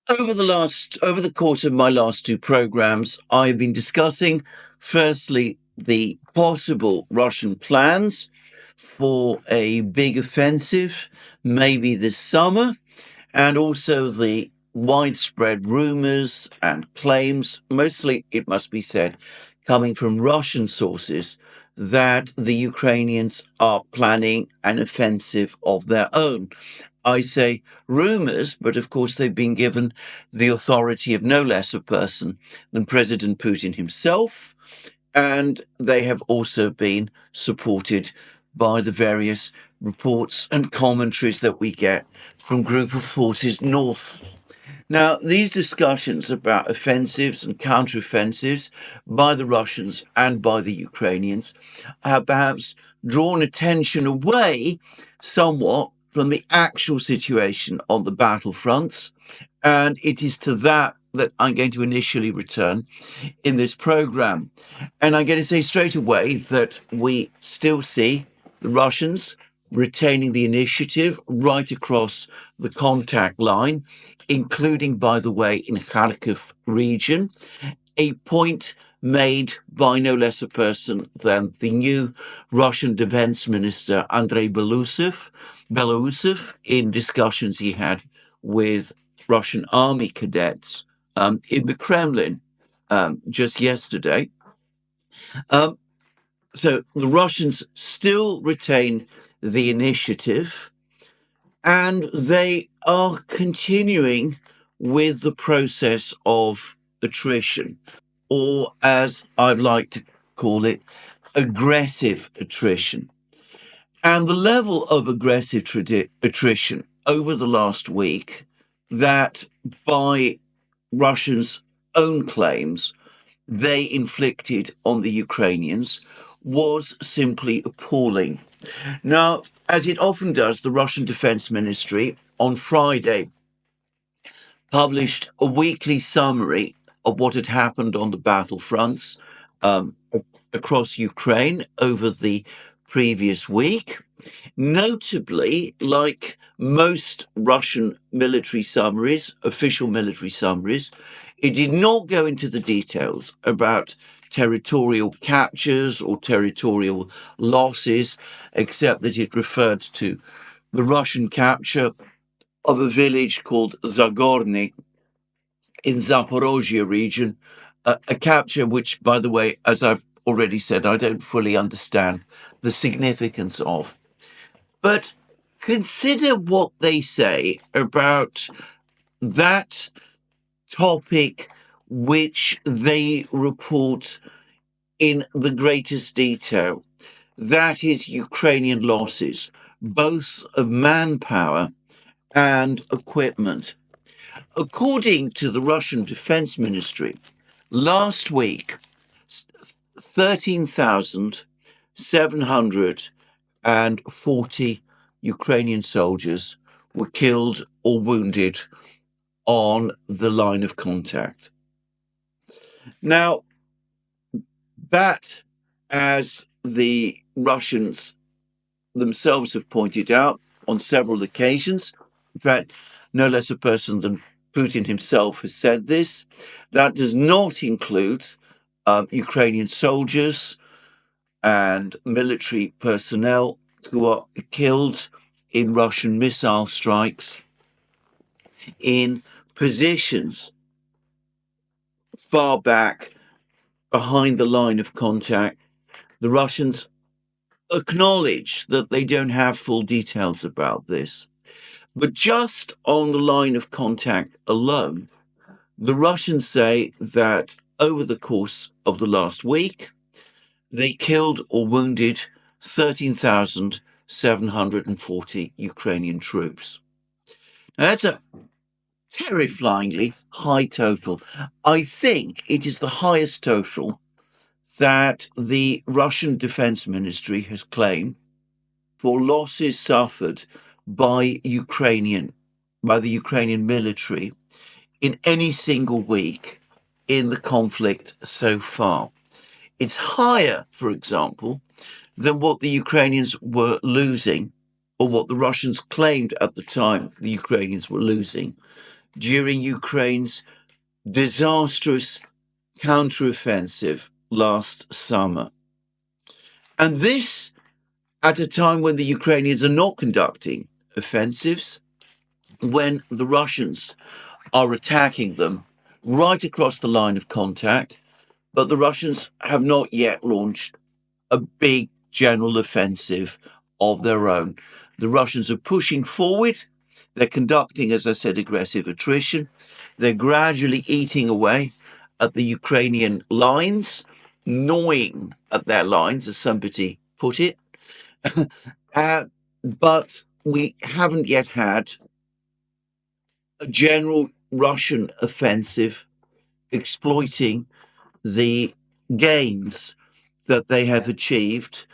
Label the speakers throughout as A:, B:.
A: Over the course of my last two programs, I've been discussing, firstly, the possible Russian plans for a big offensive, maybe this summer, and also the widespread rumors and claims, mostly, it must be said, coming from Russian sources, that the Ukrainians are planning an offensive of their own. I say rumors, but of course they've been given the authority of no less a person than President Putin himself, and they have also been supported by the various reports and commentaries that we get from Group of Forces North. Now, these discussions about offensives and counteroffensives by the Russians and by the Ukrainians have perhaps drawn attention away somewhat from the actual situation on the battlefronts, and it is to that I'm going to initially return in this program. And I'm going to say straight away that we still see the Russians retaining the initiative right across the contact line, including, by the way, in Kharkiv region, a point made by no less a person than the new Russian Defense Minister, Andrei Belousov, in discussions he had with Russian army cadets in the Kremlin just yesterday. So the Russians still retain the initiative, and they are continuing with the process of attrition, or as I'd like to call it, aggressive attrition. And the level of aggressive attrition over the last week, that by Russians' own claims they inflicted on the Ukrainians, was simply appalling. Now, as it often does, the Russian Defense Ministry on Friday published a weekly summary of what had happened on the battlefronts across Ukraine over the previous week. Notably, like most Russian military summaries, official military summaries, it did not go into the details about territorial captures or territorial losses, except that it referred to the Russian capture of a village called Zagorny in Zaporozhye region, a capture which, by the way, as I've already said, I don't fully understand the significance of. But consider what they say about that topic which they report in the greatest detail. That is Ukrainian losses, both of manpower and equipment. According to the Russian Defense Ministry, last week, 13,740 Ukrainian soldiers were killed or wounded on the line of contact. Now, that, as the Russians themselves have pointed out on several occasions, in fact, no less a person than Putin himself has said this, that does not include Ukrainian soldiers and military personnel who are killed in Russian missile strikes in positions far back behind the line of contact. The Russians acknowledge that they don't have full details about this. But just on the line of contact alone, the Russians say that over the course of the last week, they killed or wounded 13,740 Ukrainian troops. Now, that's a terrifyingly high total. I think it is the highest total that the Russian Defense Ministry has claimed for losses suffered by the Ukrainian military in any single week in the conflict so far. It's higher, for example, than what the Ukrainians were losing, or what the Russians claimed at the time the Ukrainians were losing during Ukraine's disastrous counteroffensive last summer. And this at a time when the Ukrainians are not conducting offensives, when the Russians are attacking them right across the line of contact, but the Russians have not yet launched a big general offensive of their own. The Russians are pushing forward. They're conducting, as I said, aggressive attrition. They're gradually eating away at the Ukrainian lines, gnawing at their lines, as somebody put it. But we haven't yet had a general Russian offensive exploiting the gains that they have achieved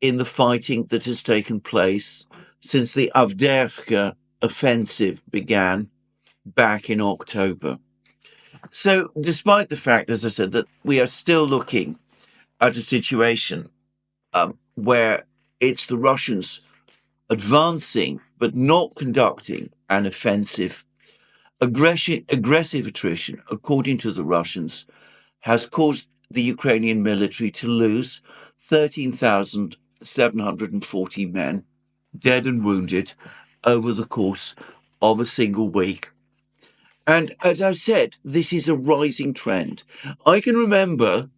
A: in the fighting that has taken place since the Avdiivka offensive began back in October. So despite the fact, as I said, that we are still looking at a situation where it's the Russians advancing but not conducting an offensive, aggressive attrition, according to the Russians, has caused the Ukrainian military to lose 13,740 men, dead and wounded, over the course of a single week. And as I said, this is a rising trend. I can remember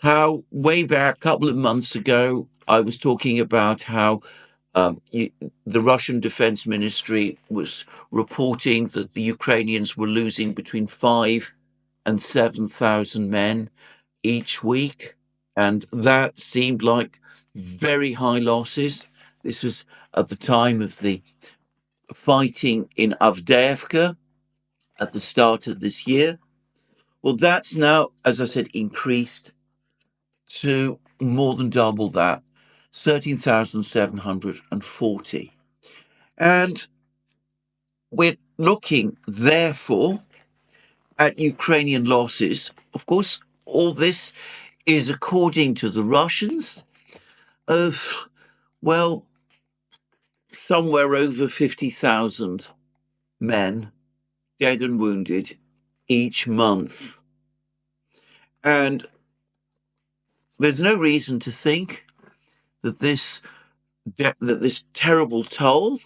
A: how way back a couple of months ago, I was talking about how the Russian Defense Ministry was reporting that the Ukrainians were losing between 5,000 and 7,000 men each week. And that seemed like very high losses. This was at the time of the fighting in Avdiivka at the start of this year. Well, that's now, as I said, increased to more than double that, 13,740. And we're looking, therefore, at Ukrainian losses. Of course, all this is according to the Russians of, well, somewhere over 50,000 men dead and wounded each month. And there's no reason to think that this terrible toll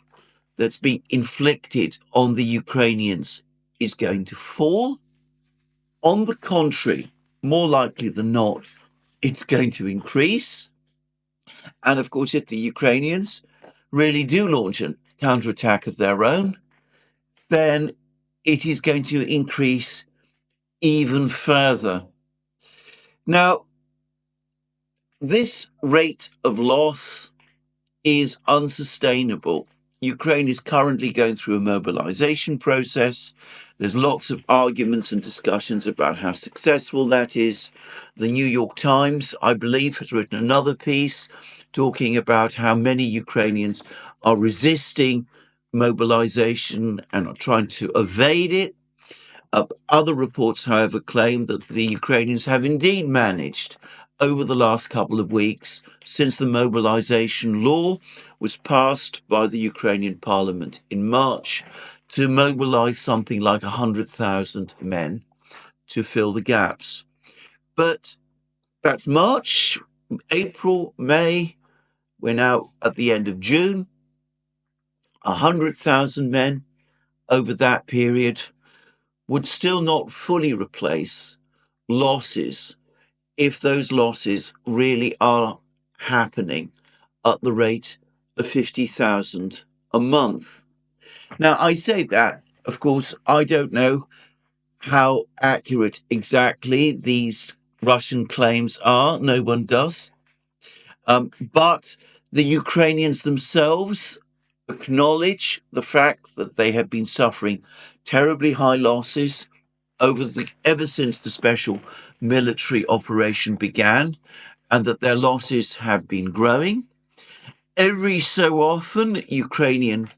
A: that's been inflicted on the Ukrainians is going to fall. On the contrary, more likely than not, it's going to increase. And of course, if the Ukrainians really do launch a counterattack of their own, then it is going to increase even further. Now, this rate of loss is unsustainable. Ukraine is currently going through a mobilization process. There's lots of arguments and discussions about how successful that is. The New York Times, I believe, has written another piece talking about how many Ukrainians are resisting mobilization and are trying to evade it. Other reports, however, claim that the Ukrainians have indeed managed over the last couple of weeks, since the mobilization law was passed by the Ukrainian parliament in March, to mobilize something like 100,000 men to fill the gaps. But that's March, April, May. We're now at the end of June. 100,000 men over that period would still not fully replace losses if those losses really are happening at the rate of 50,000 a month. Now, I say that, of course, I don't know how accurate exactly these Russian claims are. No one does. But the Ukrainians themselves acknowledge the fact that they have been suffering terribly high losses ever since the special military operation began, and that their losses have been growing. Every so often, Ukrainian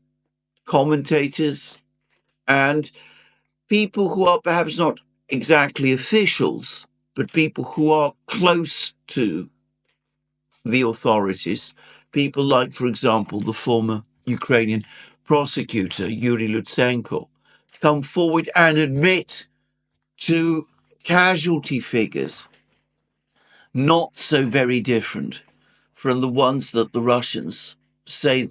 A: commentators and people who are perhaps not exactly officials, but people who are close to the authorities, people like, for example, the former Ukrainian prosecutor, Yuri Lutsenko, come forward and admit to casualty figures not so very different from the ones that the Russians say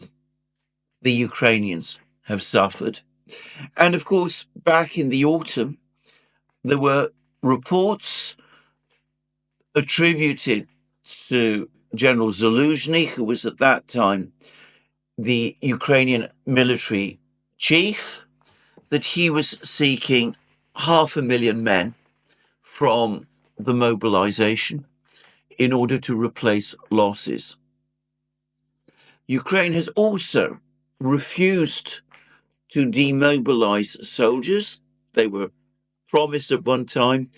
A: the Ukrainians have suffered. And of course, back in the autumn, there were reports attributed to General Zaluzhny, who was at that time the Ukrainian military chief, that he was seeking 500,000 men from the mobilization in order to replace losses. Ukraine has also refused to demobilize soldiers. They were promised at one time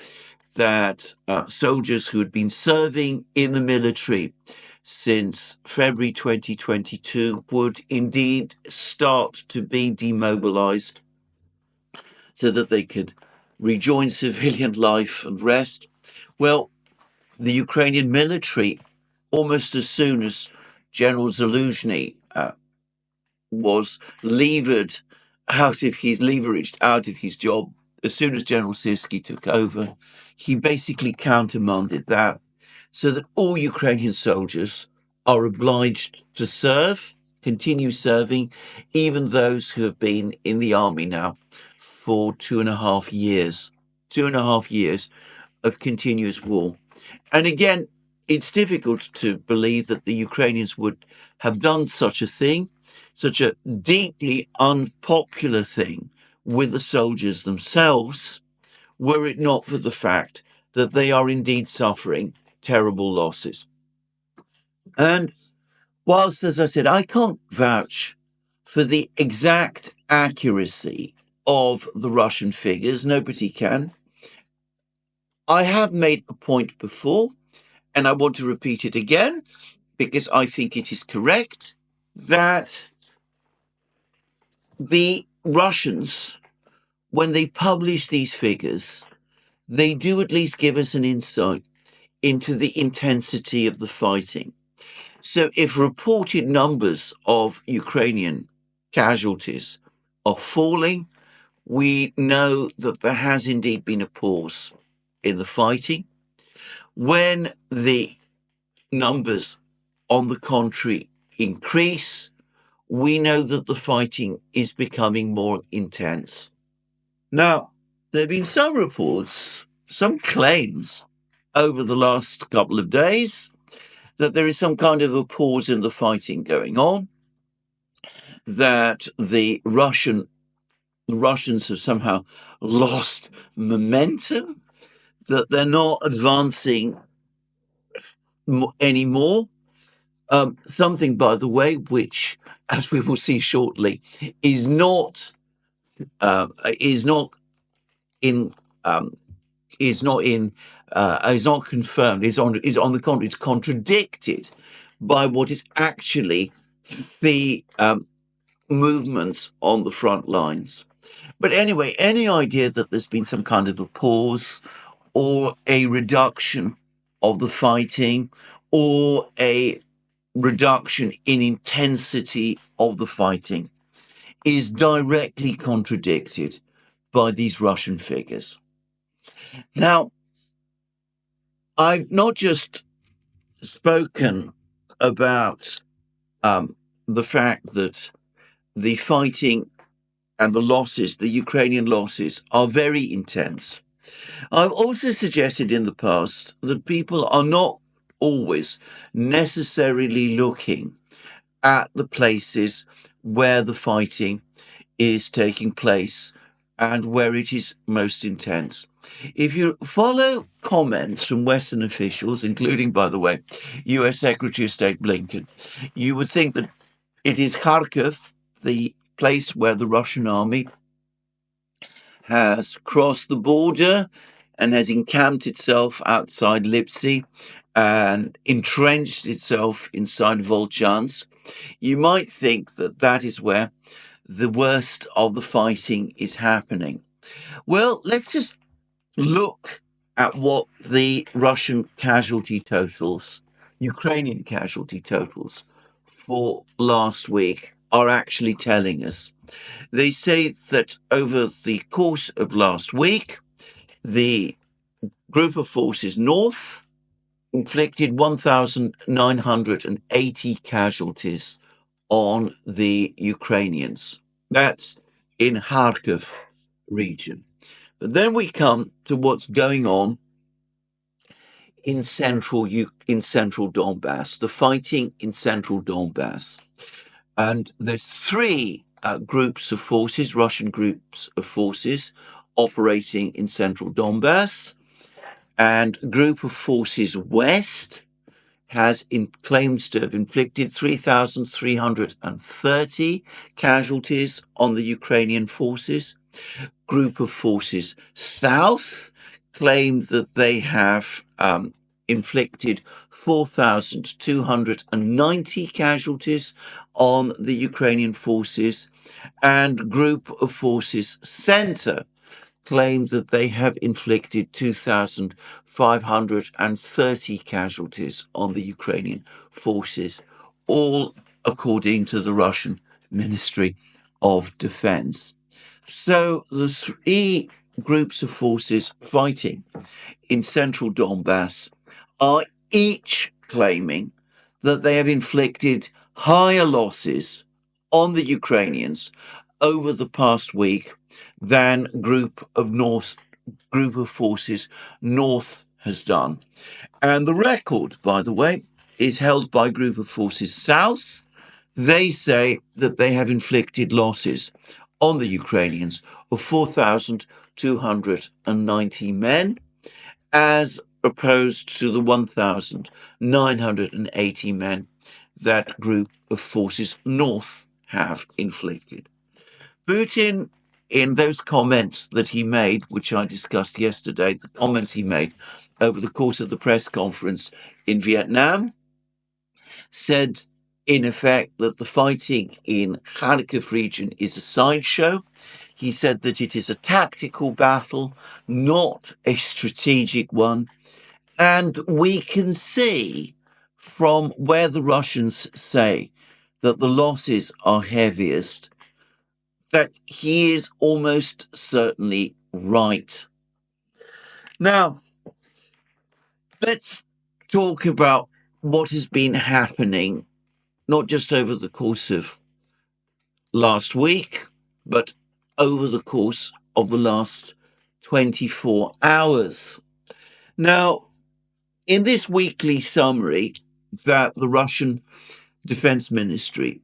A: that soldiers who had been serving in the military since February 2022 would indeed start to be demobilized so that they could rejoin civilian life and rest. Well, the Ukrainian military, almost as soon as General Zaluzhny was leveraged out of his job, as soon as General Sirski took over, he basically countermanded that, so that all Ukrainian soldiers are obliged to continue serving, even those who have been in the army now for 2.5 years. 2.5 years of continuous war. And again, it's difficult to believe that the Ukrainians would have done such a thing, such a deeply unpopular thing with the soldiers themselves, were it not for the fact that they are indeed suffering terrible losses. And whilst, as I said, I can't vouch for the exact accuracy of the Russian figures, nobody can. I have made a point before, and I want to repeat it again, because I think it is correct, that the Russians, when they publish these figures, they do at least give us an insight into the intensity of the fighting. So if reported numbers of Ukrainian casualties are falling, we know that there has indeed been a pause in the fighting. When the numbers, on the contrary, increase, we know that the fighting is becoming more intense. Now, there have been some reports, some claims over the last couple of days that there is some kind of a pause in the fighting going on, that the Russians have somehow lost momentum, that they're not advancing anymore. Something, by the way, which, as we will see shortly, is not confirmed. Is on the contrary, it's contradicted by what is actually the movements on the front lines. But anyway, any idea that there's been some kind of a pause or a reduction of the fighting or a reduction in intensity of the fighting is directly contradicted by these Russian figures. Now, I've not just spoken about the fact that the fighting and the losses, the Ukrainian losses, are very intense. I've also suggested in the past that people are not always necessarily looking at the places where the fighting is taking place and where it is most intense. If you follow comments from Western officials, including, by the way, US Secretary of State Blinken, you would think that it is Kharkiv, the place where the Russian army has crossed the border and has encamped itself outside Lipsy and entrenched itself inside Volchansk. You might think that that is where the worst of the fighting is happening. Well, let's just look at what the Russian casualty totals, Ukrainian casualty totals for last week are actually telling us. They say that over the course of last week, the group of forces north inflicted 1,980 casualties on the Ukrainians. That's in Kharkiv region. But then we come to what's going on in central Donbass, the fighting in central Donbass. And there's three groups of forces, Russian groups of forces, operating in central Donbass. And a group of forces west claims to have inflicted 3,330 casualties on the Ukrainian forces. Group of forces south claim that they have inflicted 4,290 casualties on the Ukrainian forces, and group of forces center claim that they have inflicted 2,530 casualties on the Ukrainian forces, all according to the Russian Ministry of Defense. So the three groups of forces fighting in central Donbass are each claiming that they have inflicted higher losses on the Ukrainians over the past week than group of forces north has done. And the record, by the way, is held by group of forces south. They say that they have inflicted losses on the Ukrainians of 4,290 men, as opposed to the 1,980 men that group of forces north have inflicted. Putin, in those comments that he made, which I discussed yesterday, the comments he made over the course of the press conference in Vietnam, said, in effect, that the fighting in Kharkiv region is a sideshow. He said that it is a tactical battle, not a strategic one. And we can see from where the Russians say that the losses are heaviest, that he is almost certainly right. Now, let's talk about what has been happening, not just over the course of last week, but over the course of the last 24 hours. Now, in this weekly summary that the Russian Defense Ministry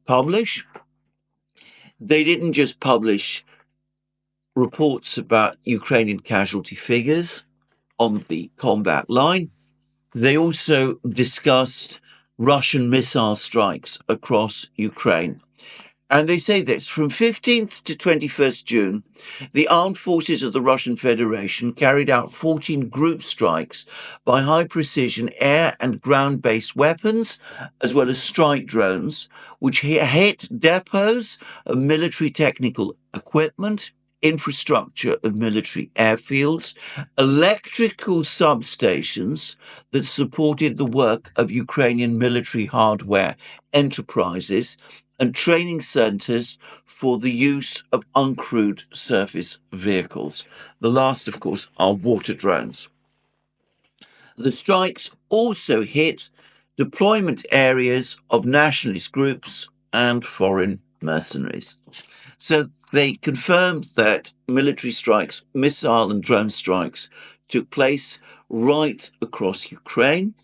A: publish, they didn't just publish reports about Ukrainian casualty figures on the combat line. They also discussed Russian missile strikes across Ukraine. And they say this: from 15th to 21st June, the armed forces of the Russian Federation carried out 14 group strikes by high-precision air and ground-based weapons, as well as strike drones, which hit depots of military technical equipment, infrastructure of military airfields, electrical substations that supported the work of Ukrainian military hardware enterprises, and training centres for the use of uncrewed surface vehicles. The last, of course, are water drones. The strikes also hit deployment areas of nationalist groups and foreign mercenaries. So they confirmed that military strikes, missile and drone strikes, took place right across Ukraine.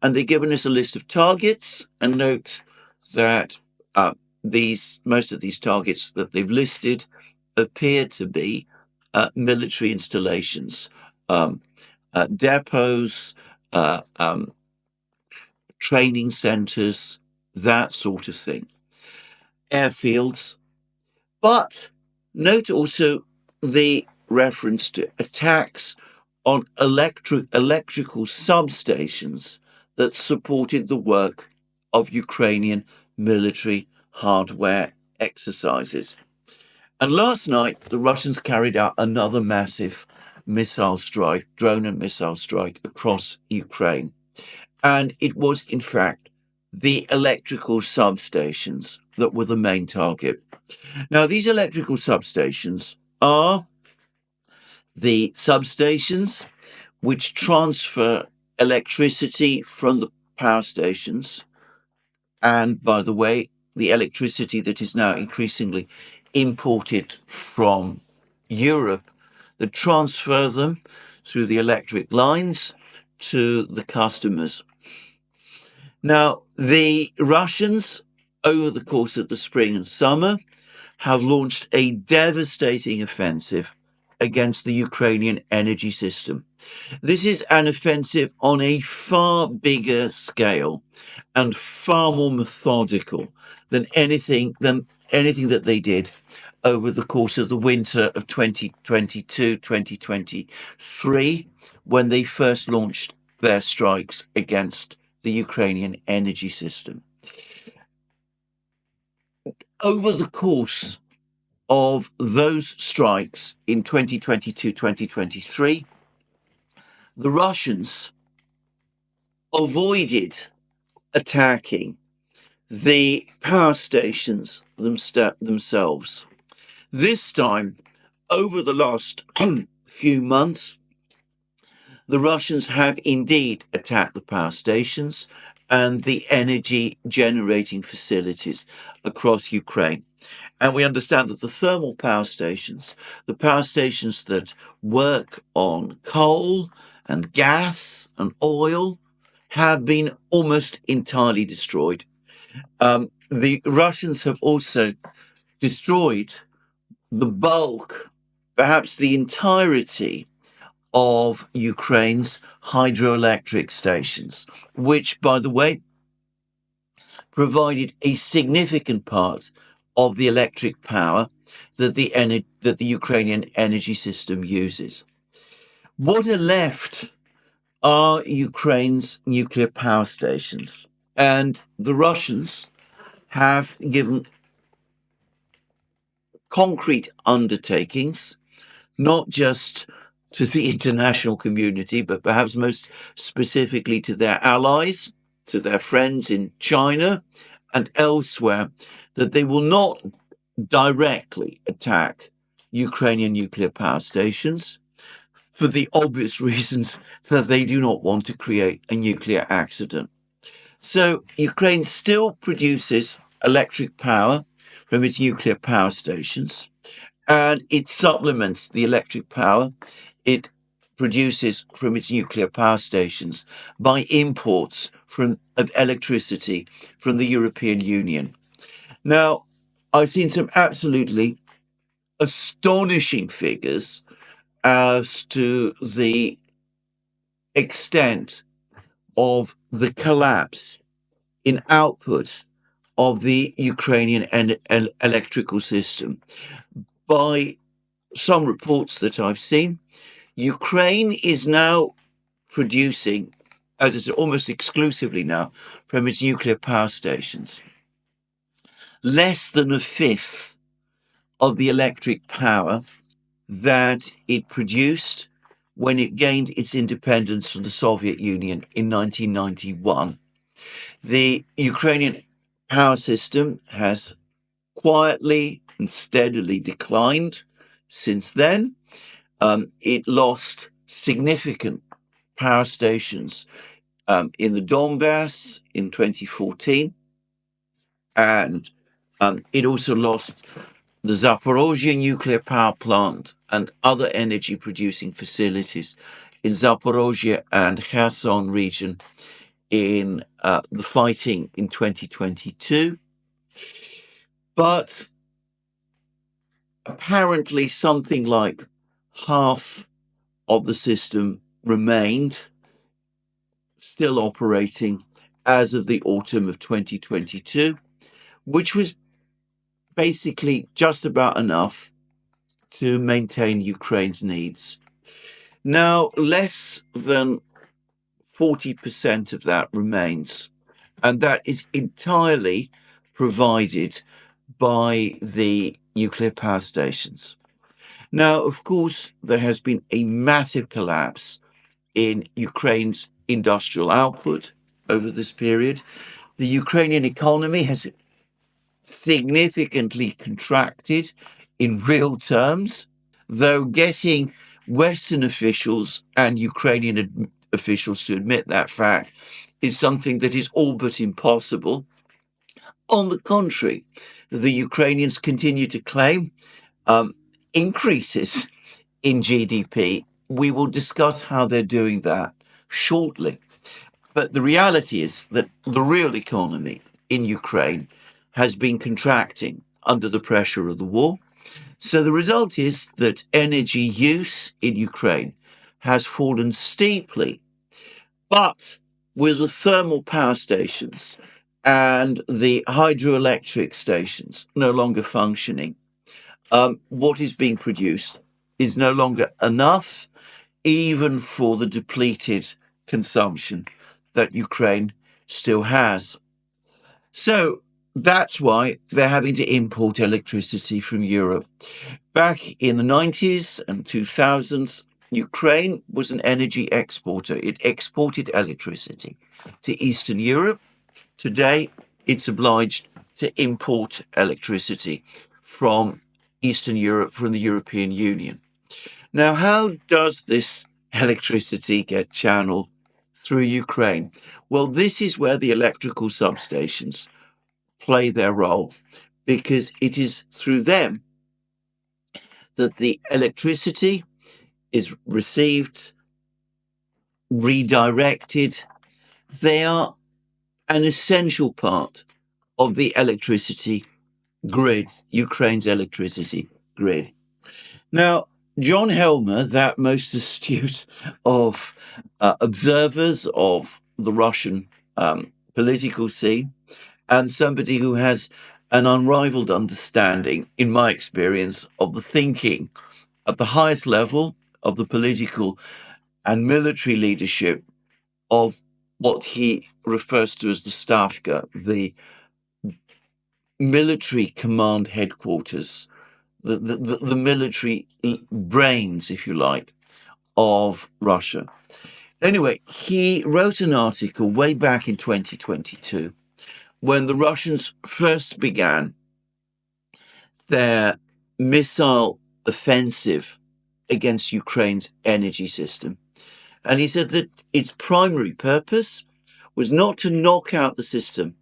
A: And they've given us a list of targets, and note that most of these targets that they've listed appear to be military installations, depots, training centres, that sort of thing, airfields. But note also the reference to attacks on electrical substations that supported the work of Ukrainian military hardware exercises. And last night, the Russians carried out another massive missile strike, drone and missile strike across Ukraine. And it was, in fact, the electrical substations that were the main target. Now, these electrical substations are the substations which transfer electricity from the power stations. And by the way, the electricity that is now increasingly imported from Europe, that transfer them through the electric lines to the customers. Now, the Russians, over the course of the spring and summer, have launched a devastating offensive against the Ukrainian energy system. This is an offensive on a far bigger scale and far more methodical than anything that they did over the course of the winter of 2022-2023, when they first launched their strikes against the Ukrainian energy system. Over the course of those strikes in 2022-2023, the Russians avoided attacking the power stations themselves. This time, over the last few months, the Russians have indeed attacked the power stations and the energy generating facilities across Ukraine. And we understand that the thermal power stations, the power stations that work on coal and gas and oil, have been almost entirely destroyed. The Russians have also destroyed the bulk, perhaps the entirety, of Ukraine's hydroelectric stations, which, by the way, provided a significant part of the electric power that the Ukrainian energy system uses. What are left are Ukraine's nuclear power stations, and the Russians have given concrete undertakings, not just to the international community, but perhaps most specifically to their allies, to their friends in China and elsewhere, that they will not directly attack Ukrainian nuclear power stations for the obvious reasons that they do not want to create a nuclear accident. So Ukraine still produces electric power from its nuclear power stations, and it supplements the electric power it produces from its nuclear power stations by imports of electricity from the European Union. Now, I've seen some absolutely astonishing figures as to the extent of the collapse in output of the Ukrainian electrical system. By some reports that I've seen, Ukraine is now producing, as it's almost exclusively now, from its nuclear power stations, less than a fifth of the electric power that it produced when it gained its independence from the Soviet Union in 1991. The Ukrainian power system has quietly and steadily declined since then. It lost significant power stations in the Donbass in 2014, and it also lost the Zaporozhye nuclear power plant and other energy producing facilities in Zaporozhye and Kherson region in the fighting in 2022. But apparently something like half of the system remained still operating as of the autumn of 2022, which was basically just about enough to maintain Ukraine's needs. Now, less than 40% of that remains, and that is entirely provided by the nuclear power stations. Now, of course, there has been a massive collapse in Ukraine's industrial output over this period. The Ukrainian economy has significantly contracted in real terms, though getting Western officials and Ukrainian officials to admit that fact is something that is all but impossible. On the contrary, the Ukrainians continue to claim increases in GDP. We will discuss how they're doing that shortly. But the reality is that the real economy in Ukraine has been contracting under the pressure of the war. So the result is that energy use in Ukraine has fallen steeply. But with the thermal power stations and the hydroelectric stations no longer functioning, what is being produced is no longer enough, even for the depleted consumption that Ukraine still has. So that's why they're having to import electricity from Europe. Back in the 90s and 2000s, Ukraine was an energy exporter. It exported electricity to Eastern Europe. Today, it's obliged to import electricity from Eastern Europe, from the European Union. Now, how does this electricity get channeled through Ukraine? Well, this is where the electrical substations play their role, because it is through them that the electricity is received, redirected. They are an essential part of the electricity grid, Ukraine's electricity grid. Now, John Helmer, that most astute of observers of the Russian political scene, and somebody who has an unrivaled understanding, in my experience, of the thinking at the highest level of the political and military leadership of what he refers to as the Stavka, the military command headquarters, the military brains, if you like, of Russia. Anyway, he wrote an article way back in 2022 when the Russians first began their missile offensive against Ukraine's energy system. And he said that its primary purpose was not to knock out the system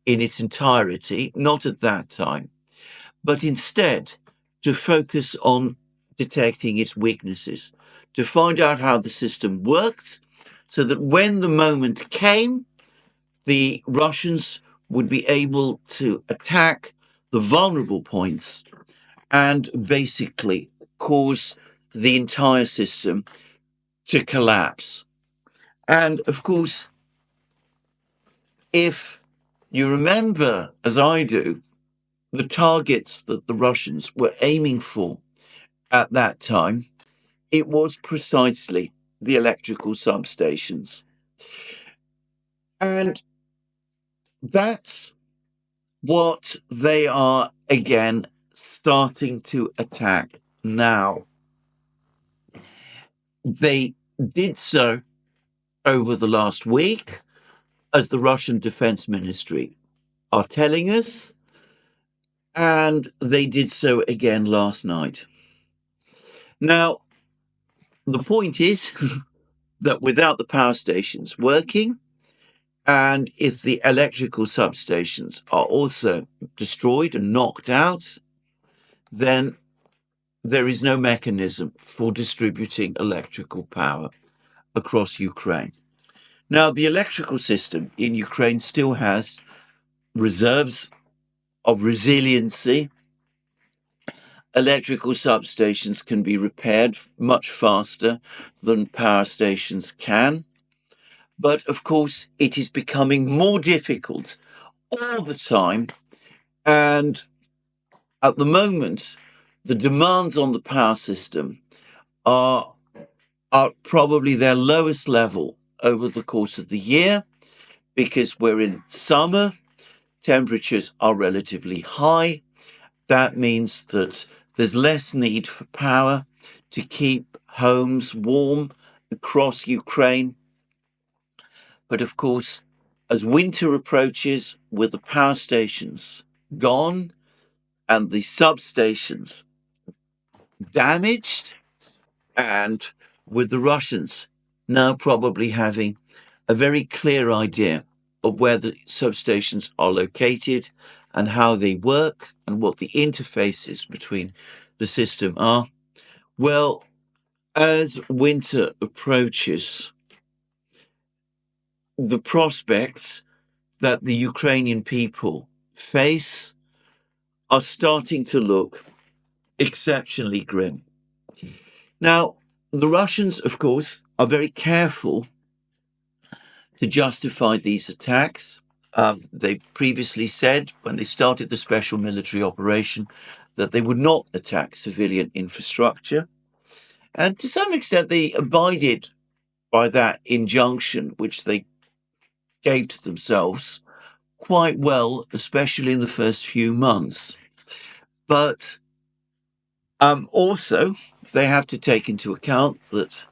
A: in its entirety, not at that time, but instead to focus on detecting its weaknesses, to find out how the system works, so that when the moment came, the Russians would be able to attack the vulnerable points and basically cause the entire system to collapse. And of course, if you remember, as I do, the targets that the Russians were aiming for at that time, it was precisely the electrical substations. And that's what they are again starting to attack now. They did so over the last week, as the Russian Defense Ministry are telling us, and they did so again last night. Now, the point is that without the power stations working, and if the electrical substations are also destroyed and knocked out, then there is no mechanism for distributing electrical power across Ukraine. Now, the electrical system in Ukraine still has reserves of resiliency. Electrical substations can be repaired much faster than power stations can. But of course, it is becoming more difficult all the time. And at the moment, the demands on the power system are probably their lowest level over the course of the year, because we're in summer, temperatures are relatively high. That means that there's less need for power to keep homes warm across Ukraine. But of course, as winter approaches, with the power stations gone and the substations damaged, and with the Russians now probably having a very clear idea of where the substations are located and how they work and what the interfaces between the system are. Well, as winter approaches, the prospects that the Ukrainian people face are starting to look exceptionally grim. Now, the Russians, of course, are very careful to justify these attacks. They previously said, when they started the special military operation, that they would not attack civilian infrastructure. And to some extent, they abided by that injunction, which they gave to themselves quite well, especially in the first few months. But also, they have to take into account that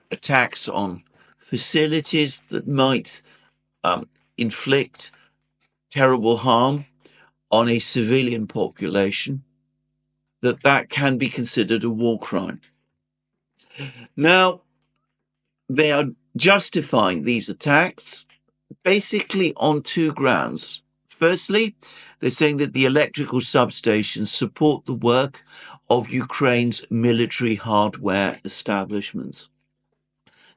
A: attacks on facilities that might inflict terrible harm on a civilian population, that can be considered a war crime. Now, they are justifying these attacks basically on two grounds. Firstly, they're saying that the electrical substations support the work of Ukraine's military hardware establishments.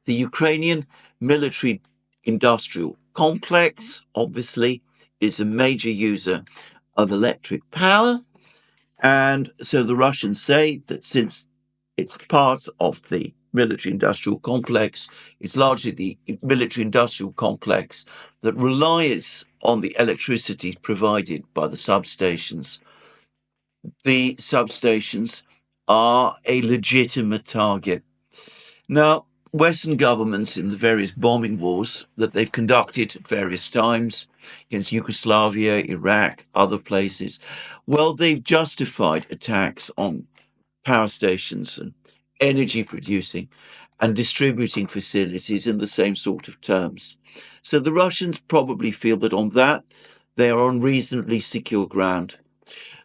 A: The Ukrainian military industrial complex, obviously, is a major user of electric power. And so the Russians say that since it's part of the military industrial complex, it's largely the military industrial complex that relies on the electricity provided by the substations. The substations are a legitimate target. Now, Western governments in the various bombing wars that they've conducted at various times against Yugoslavia, Iraq, other places, well, they've justified attacks on power stations and energy producing and distributing facilities in the same sort of terms. So the Russians probably feel that on that, they are on reasonably secure ground.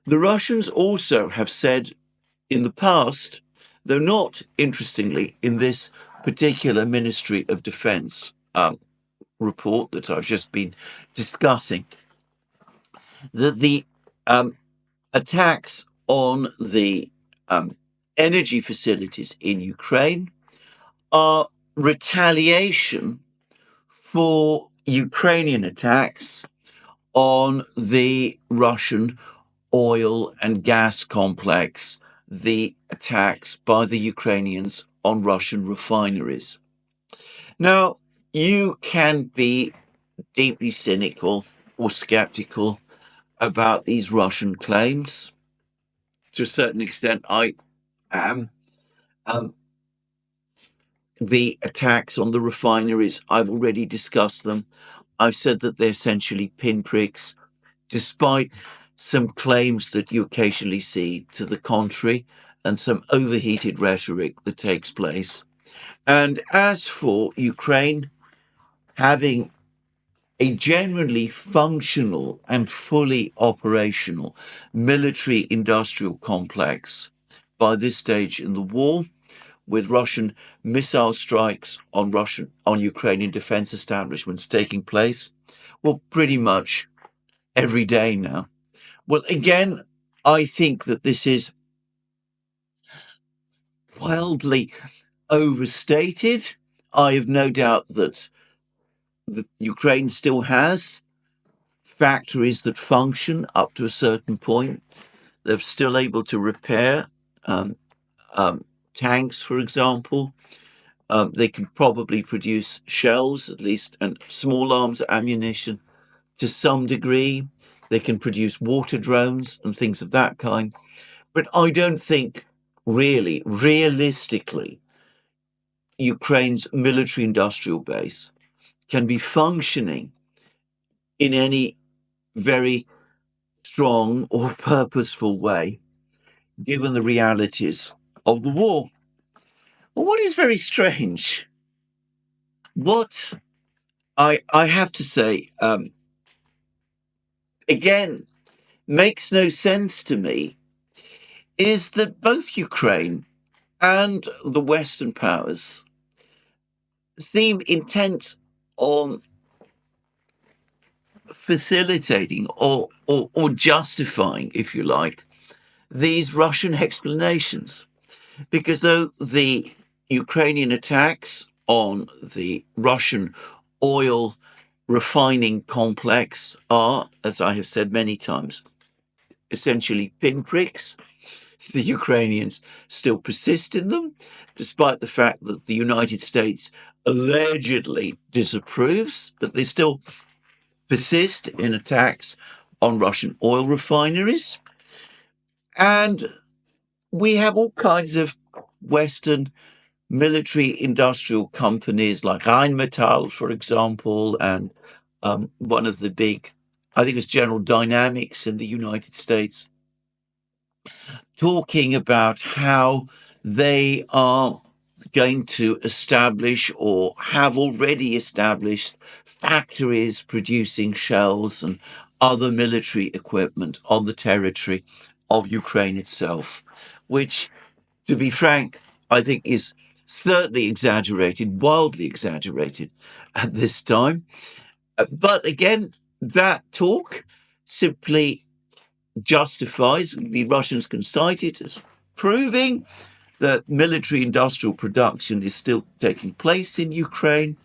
A: The Russians also have said in the past, though not interestingly in this particular Ministry of Defense report that I've just been discussing, that the attacks on the energy facilities in Ukraine are retaliation for Ukrainian attacks on the Russian oil and gas complex, the attacks by the Ukrainians on Russian refineries. Now, you can be deeply cynical or skeptical about these Russian claims. To a certain extent, I am. The attacks on the refineries, I've already discussed them. I've said that they're essentially pinpricks, despite some claims that you occasionally see to the contrary and some overheated rhetoric that takes place. And as for Ukraine having a genuinely functional and fully operational military industrial complex by this stage in the war, with Russian missile strikes on Ukrainian defense establishments taking place, well, pretty much every day now. Well, again, I think that this is wildly overstated. I have no doubt that Ukraine still has factories that function up to a certain point. They're still able to repair tanks, for example. They can probably produce shells, at least, and small arms ammunition to some degree. They can produce water drones and things of that kind. But I don't think really, realistically, Ukraine's military industrial base can be functioning in any very strong or purposeful way, given the realities of the war. Well, what is very strange, what I have to say, again, makes no sense to me is that both Ukraine and the Western powers seem intent on facilitating or justifying, if you like, these Russian explanations. Because though the Ukrainian attacks on the Russian oil refining complex are, as I have said many times, essentially pinpricks, the Ukrainians still persist in them, despite the fact that the United States allegedly disapproves, but they still persist in attacks on Russian oil refineries. And we have all kinds of Western military industrial companies like Rheinmetall, for example, and one of the big, I think it's General Dynamics in the United States, talking about how they are going to establish or have already established factories producing shells and other military equipment on the territory of Ukraine itself, which, to be frank, I think is certainly exaggerated, wildly exaggerated at this time. But again, that talk simply justifies, the Russians can cite it as proving that military industrial production is still taking place in Ukraine,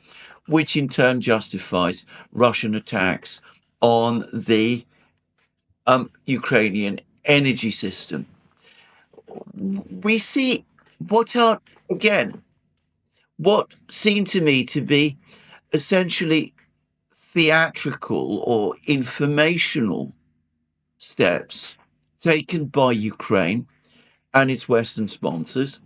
A: which in turn justifies Russian attacks on the Ukrainian energy system. We see what are, again, what seem to me to be essentially theatrical or informational steps taken by Ukraine and its Western sponsors.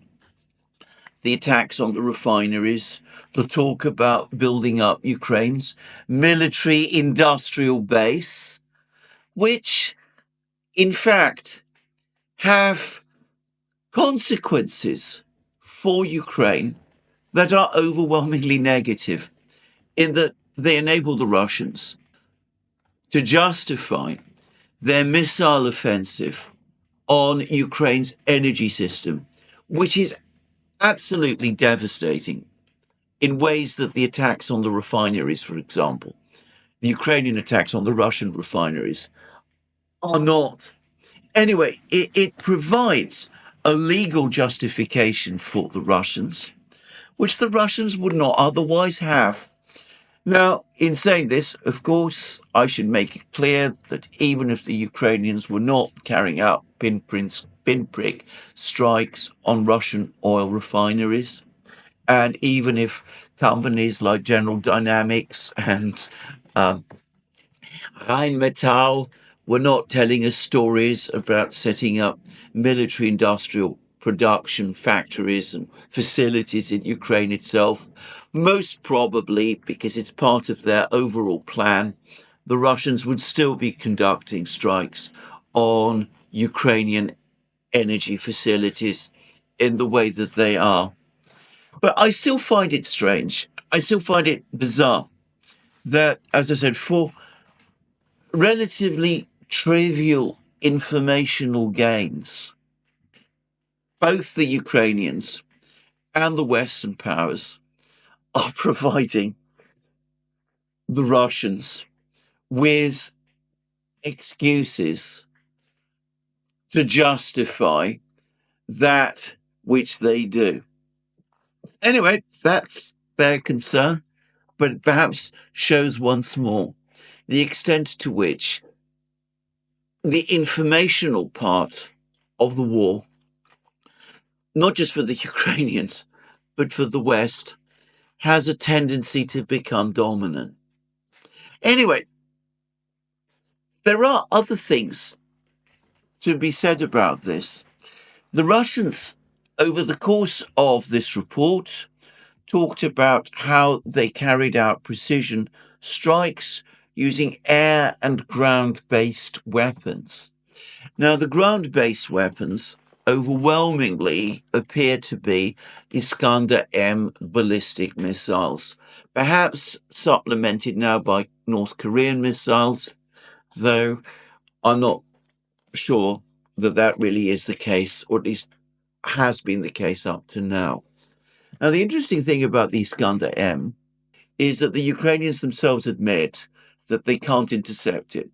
A: The attacks on the refineries, the talk about building up Ukraine's military industrial base, which in fact have consequences for Ukraine that are overwhelmingly negative, in that they enable the Russians to justify their missile offensive on Ukraine's energy system, which is absolutely devastating in ways that the attacks on the refineries, for example, the Ukrainian attacks on the Russian refineries, are not. Anyway, it provides a legal justification for the Russians, which the Russians would not otherwise have. Now, in saying this, of course, I should make it clear that even if the Ukrainians were not carrying out pinprick strikes on Russian oil refineries, and even if companies like General Dynamics and Rheinmetall were not telling us stories about setting up military industrial production factories and facilities in Ukraine itself, most probably because it's part of their overall plan, the Russians would still be conducting strikes on Ukrainian energy facilities in the way that they are. But I still find it strange. I still find it bizarre that, as I said, for relatively trivial informational gains, both the Ukrainians and the Western powers are providing the Russians with excuses to justify that which they do. Anyway, that's their concern, but it perhaps shows once more the extent to which the informational part of the war, not just for the Ukrainians, but for the West, has a tendency to become dominant. Anyway, there are other things to be said about this. The Russians, over the course of this report, talked about how they carried out precision strikes using air and ground based weapons. Now, the ground based weapons overwhelmingly appear to be Iskander-M ballistic missiles, perhaps supplemented now by North Korean missiles, though I'm not sure that that really is the case, or at least has been the case up to now. Now, the interesting thing about the Iskander-M is that the Ukrainians themselves admit that they can't intercept it,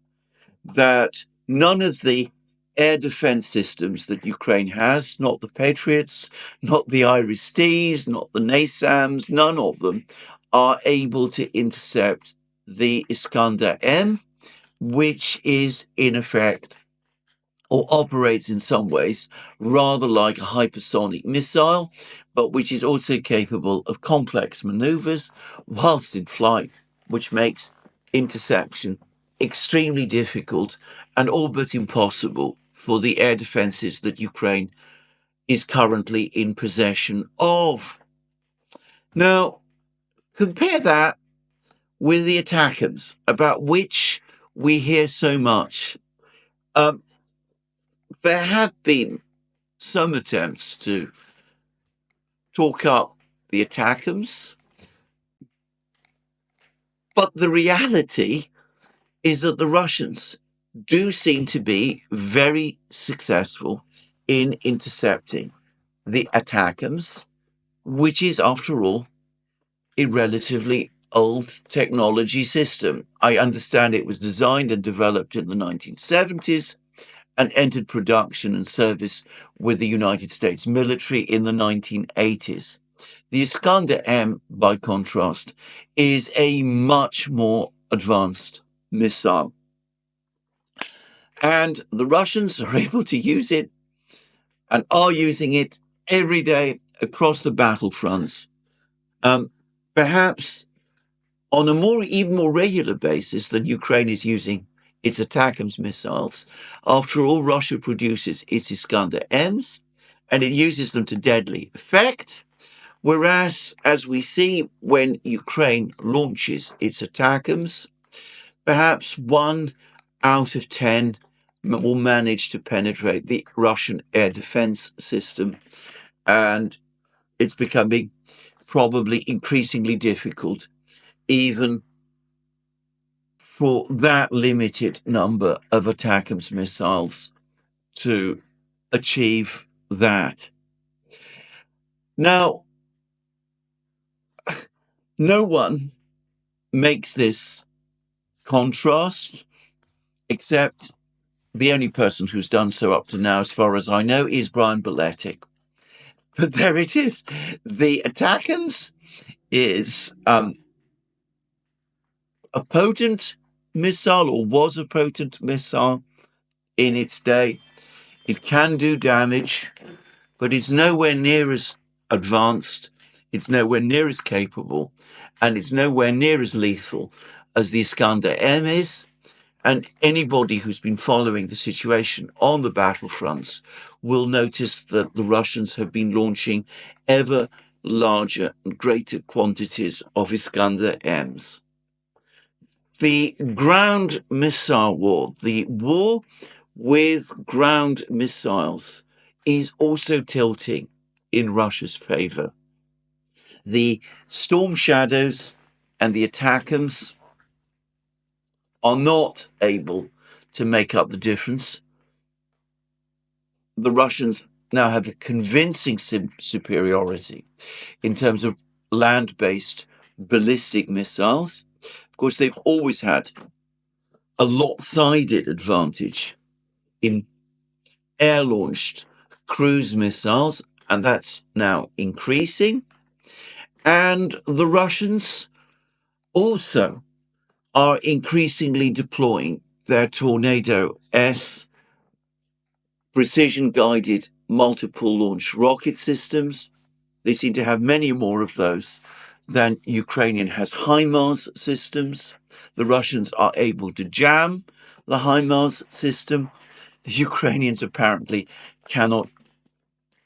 A: that none of the air defense systems that Ukraine has, not the Patriots, not the Iris-Ts, not the NASAMS, none of them are able to intercept the Iskander-M, which is in effect, or operates in some ways, rather like a hypersonic missile, but which is also capable of complex maneuvers whilst in flight, which makes interception extremely difficult and all but impossible for the air defenses that Ukraine is currently in possession of. Now, compare that with the ATACMS, about which we hear so much. There have been some attempts to talk up the ATACMS, but the reality is that the Russians do seem to be very successful in intercepting the ATACMS, which is, after all, a relatively old technology system. I understand it was designed and developed in the 1970s and entered production and service with the United States military in the 1980s. The Iskander-M, by contrast, is a much more advanced missile. And the Russians are able to use it and are using it every day across the battlefronts, perhaps on a even more regular basis than Ukraine is using its ATACMS missiles. After all, Russia produces its Iskander-Ms, and it uses them to deadly effect, whereas, as we see when Ukraine launches its ATACMS, perhaps 1 out of 10 will manage to penetrate the Russian air defense system, and it's becoming probably increasingly difficult even for that limited number of ATACMS missiles to achieve that. Now, no one makes this contrast, except the only person who's done so up to now, as far as I know, is Brian Beletic. But there it is. The ATACMS is a potent missile, or was a potent missile in its day. It can do damage, but it's nowhere near as advanced, it's nowhere near as capable, and it's nowhere near as lethal as the Iskander-M is. And anybody who's been following the situation on the battlefronts will notice that the Russians have been launching ever larger and greater quantities of Iskander-Ms. The ground missile war, the war with ground missiles, is also tilting in Russia's favor. The Storm Shadows and the ATACMS are not able to make up the difference. The Russians now have a convincing superiority in terms of land-based ballistic missiles. Of course, they've always had a lopsided advantage in air-launched cruise missiles, and that's now increasing. And the Russians also are increasingly deploying their Tornado-S precision-guided multiple launch rocket systems. They seem to have many more of those than Ukrainian has HIMARS systems. The Russians are able to jam the HIMARS system. The Ukrainians apparently cannot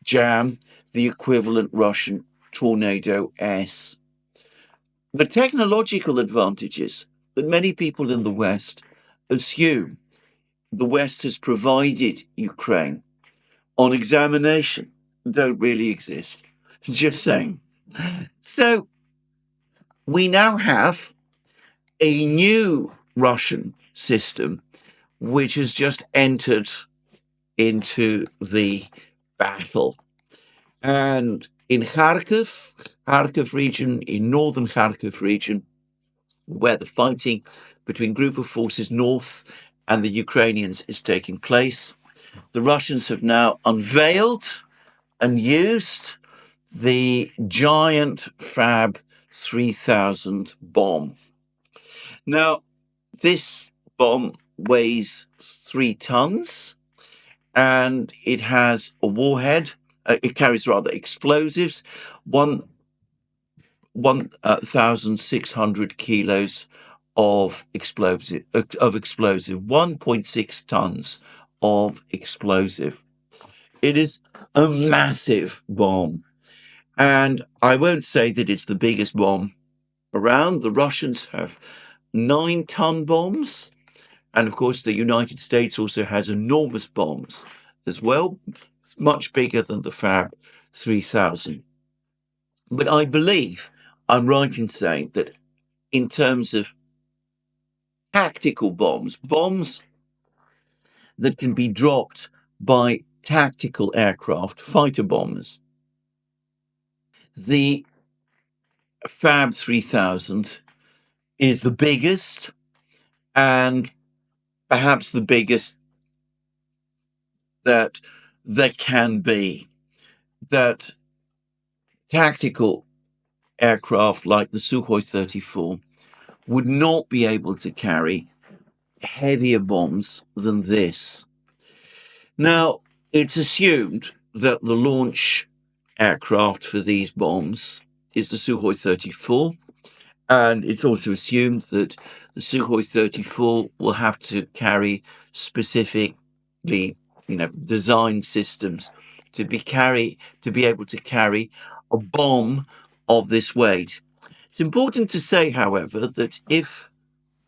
A: jam the equivalent Russian Tornado-S. The technological advantages that many people in the West assume the West has provided Ukraine on examination don't really exist. Just saying. So we now have a new Russian system which has just entered into the battle. And in Kharkiv region, in northern Kharkiv region, where the fighting between group of forces north and the Ukrainians is taking place, the Russians have now unveiled and used the giant FAB 3000 bomb. Now, this bomb weighs 3 tons and it has a warhead. It carries rather explosives, 1,600 kilos of explosive, 1.6 tons of explosive. It is a massive bomb. And I won't say that it's the biggest bomb around. The Russians have 9-ton bombs. And of course, the United States also has enormous bombs as well, much bigger than the FAB 3000. But I believe I'm right in saying that in terms of tactical bombs, bombs that can be dropped by tactical aircraft, fighter bombers, the FAB 3000 is the biggest and perhaps the biggest that there can be. That tactical aircraft like the Sukhoi 34 would not be able to carry heavier bombs than this. Now, it's assumed that the launch aircraft for these bombs is the Sukhoi 34, and it's also assumed that the Sukhoi 34 will have to carry specifically, designed systems to be able to carry a bomb of this weight. It's important to say, however, that if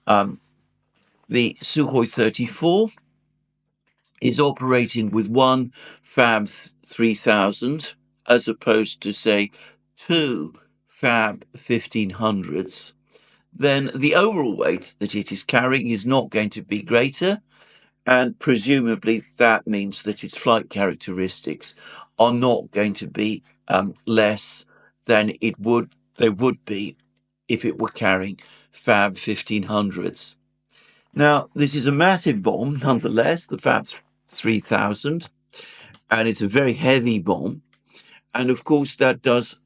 A: the Sukhoi 34 is operating with one FAB 3000 as opposed to, say, 2 FAB 1500s, then the overall weight that it is carrying is not going to be greater, and presumably that means that its flight characteristics are not going to be less than they would be if it were carrying FAB 1500s. Now, this is a massive bomb, nonetheless, the FAB 3000, and it's a very heavy bomb. And of course, that does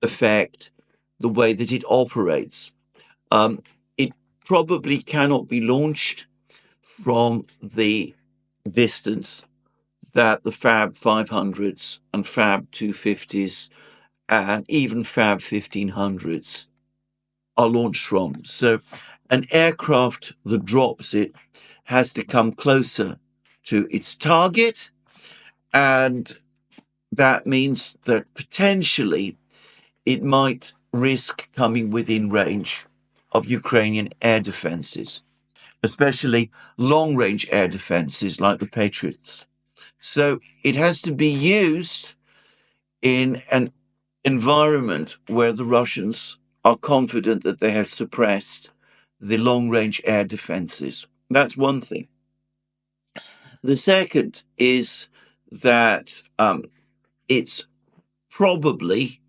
A: affect the way that it operates. It probably cannot be launched from the distance that the FAB 500s and FAB 250s and even FAB 1500s are launched from. So an aircraft that drops it has to come closer to its target, and that means that potentially it might risk coming within range of Ukrainian air defenses, especially long-range air defenses like the Patriots. So it has to be used in an environment where the Russians are confident that they have suppressed the long-range air defenses. That's one thing. The second is that it's probably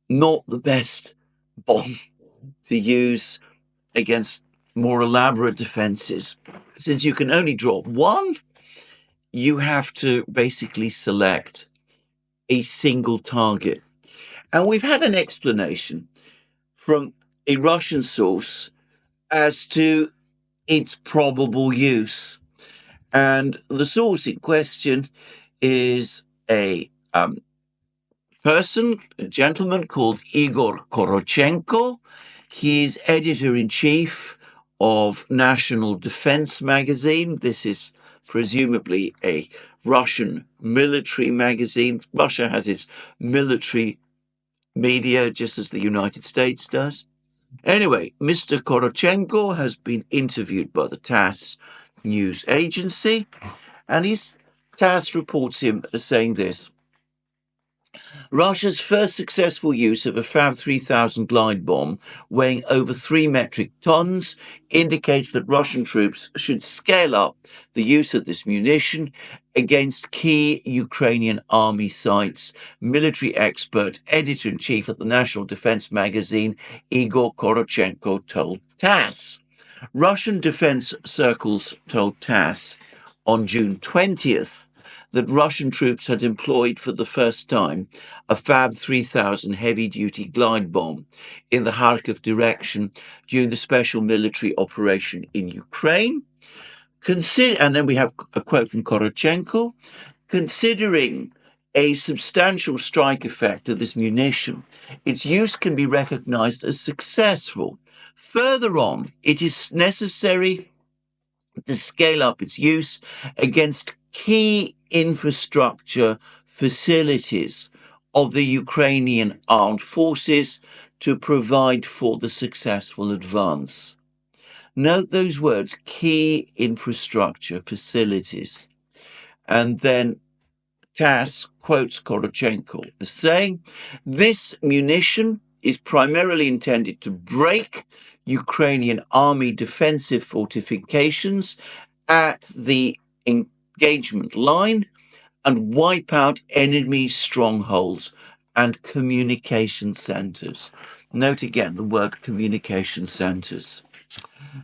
A: not the best bomb to use against more elaborate defenses. Since you can only drop one, you have to basically select a single target. And we've had an explanation from a Russian source as to its probable use. And the source in question is a gentleman called Igor Korochenko. He's editor-in-chief of National Defense magazine. This is presumably a Russian military magazine. Russia has its military media, just as the United States does. Anyway, Mr. Korochenko has been interviewed by the TASS news agency, and he's TASS reports him as saying this: Russia's first successful use of a FAB 3000 glide bomb weighing over 3 metric tons indicates that Russian troops should scale up the use of this munition against key Ukrainian army sites, military expert, editor-in-chief at the National Defense magazine Igor Korochenko told TASS. Russian defense circles told TASS on June 20th that Russian troops had employed for the first time a FAB 3000 heavy-duty glide bomb in the Kharkiv direction during the special military operation in Ukraine. And then we have a quote from Korochenko: considering a substantial strike effect of this munition, its use can be recognized as successful. Further on, it is necessary to scale up its use against key infrastructure facilities of the Ukrainian armed forces to provide for the successful advance. Note those words, key infrastructure facilities. And then TASS quotes Korochenko as saying, this munition is primarily intended to break Ukrainian army defensive fortifications at the engagement line and wipe out enemy strongholds and communication centers. Note again the word communication centers.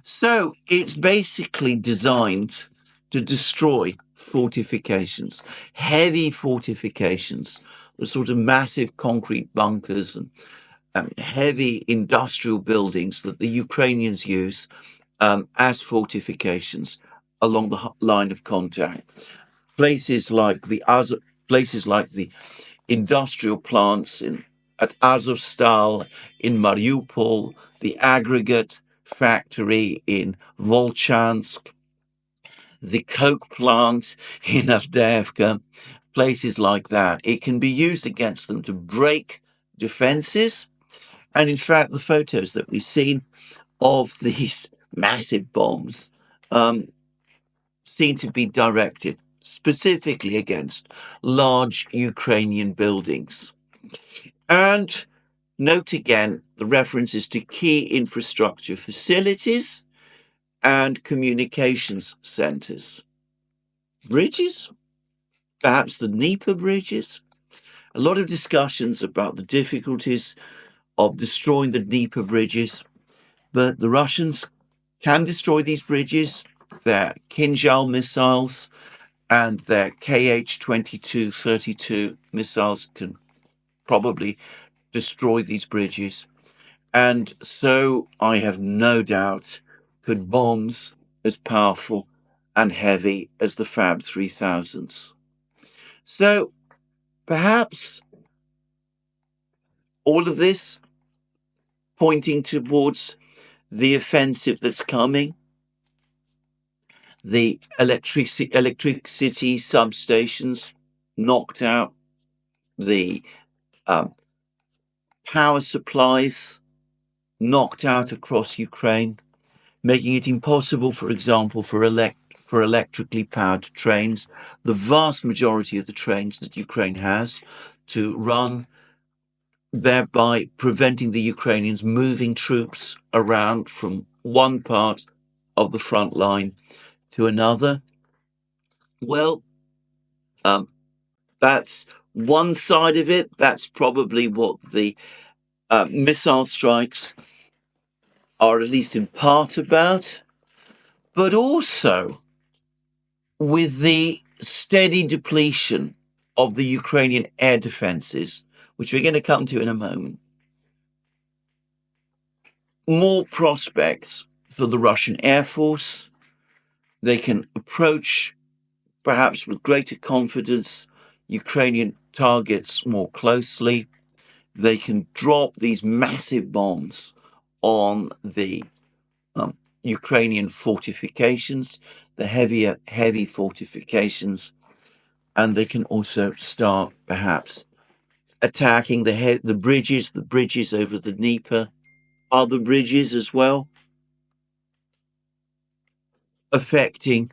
A: So it's basically designed to destroy fortifications, heavy fortifications, the sort of massive concrete bunkers and heavy industrial buildings that the Ukrainians use as fortifications along the line of contact. Places like the industrial plants at Azovstal, in Mariupol, the aggregate factory in Volchansk, the coke plant in Avdiivka, places like that. It can be used against them to break defenses. And in fact, the photos that we've seen of these massive bombs seem to be directed specifically against large Ukrainian buildings. And note again the references to key infrastructure facilities and communications centers. Bridges, perhaps the Dnieper bridges. A lot of discussions about the difficulties of destroying the Dnieper bridges, but the Russians can destroy these bridges. Their Kinzhal missiles and their Kh-22-32 missiles can probably destroy these bridges. And so I have no doubt could bombs as powerful and heavy as the FAB 3000s. So perhaps all of this pointing towards the offensive that's coming, the electricity substations knocked out, the power supplies knocked out across Ukraine, making it impossible, for example, for electrically powered trains, the vast majority of the trains that Ukraine has, to run, thereby preventing the Ukrainians moving troops around from one part of the front line to another. Well, that's one side of it. That's probably what the missile strikes are at least in part about. But also with the steady depletion of the Ukrainian air defenses, which we're going to come to in a moment, more prospects for the Russian Air Force. They can approach, perhaps with greater confidence, Ukrainian targets more closely. They can drop these massive bombs on the Ukrainian fortifications, the heavy fortifications, and they can also start perhaps attacking the bridges over the Dnieper, other bridges as well, affecting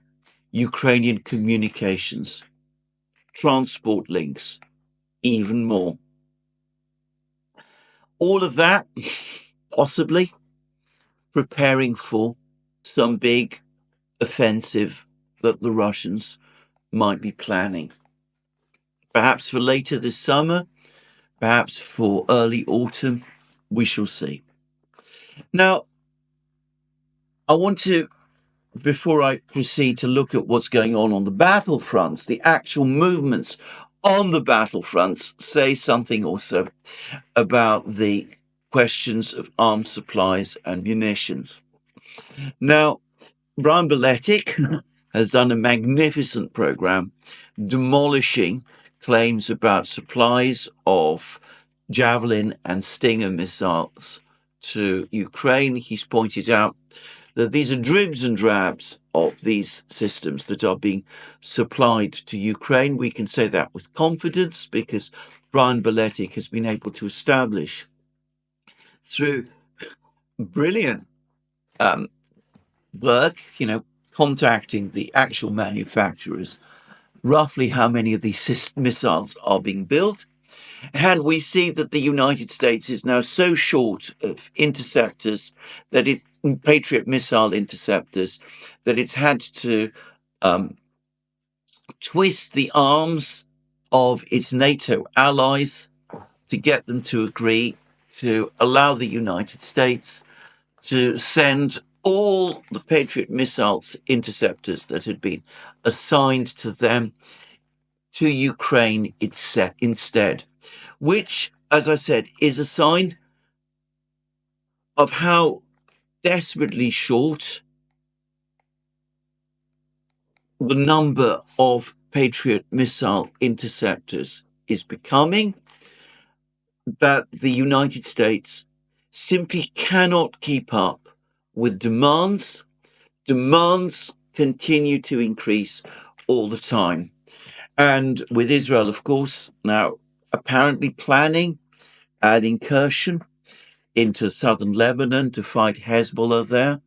A: Ukrainian communications transport links even more. All of that possibly preparing for some big offensive that the Russians might be planning. Perhaps for later this summer, perhaps for early autumn, we shall see. Now, I want to, before I proceed to look at what's going on the battlefronts, the actual movements on the battlefronts, say something also about the questions of arms supplies and munitions. Now, Brian Beletic has done a magnificent program demolishing claims about supplies of Javelin and Stinger missiles to Ukraine. He's pointed out that these are dribs and drabs of these systems that are being supplied to Ukraine. We can say that with confidence because Brian Beletic has been able to establish through brilliant work, contacting the actual manufacturers, roughly how many of these missiles are being built. And we see that the United States is now so short of interceptors, that it's Patriot missile interceptors, that it's had to twist the arms of its NATO allies to get them to agree to allow the United States to send all the Patriot missiles interceptors that had been assigned to them to Ukraine instead, which, as I said, is a sign of how desperately short the number of Patriot missile interceptors is becoming, that the United States simply cannot keep up with demands. Demands continue to increase all the time. And with Israel, of course, now apparently planning an incursion into southern Lebanon to fight Hezbollah there.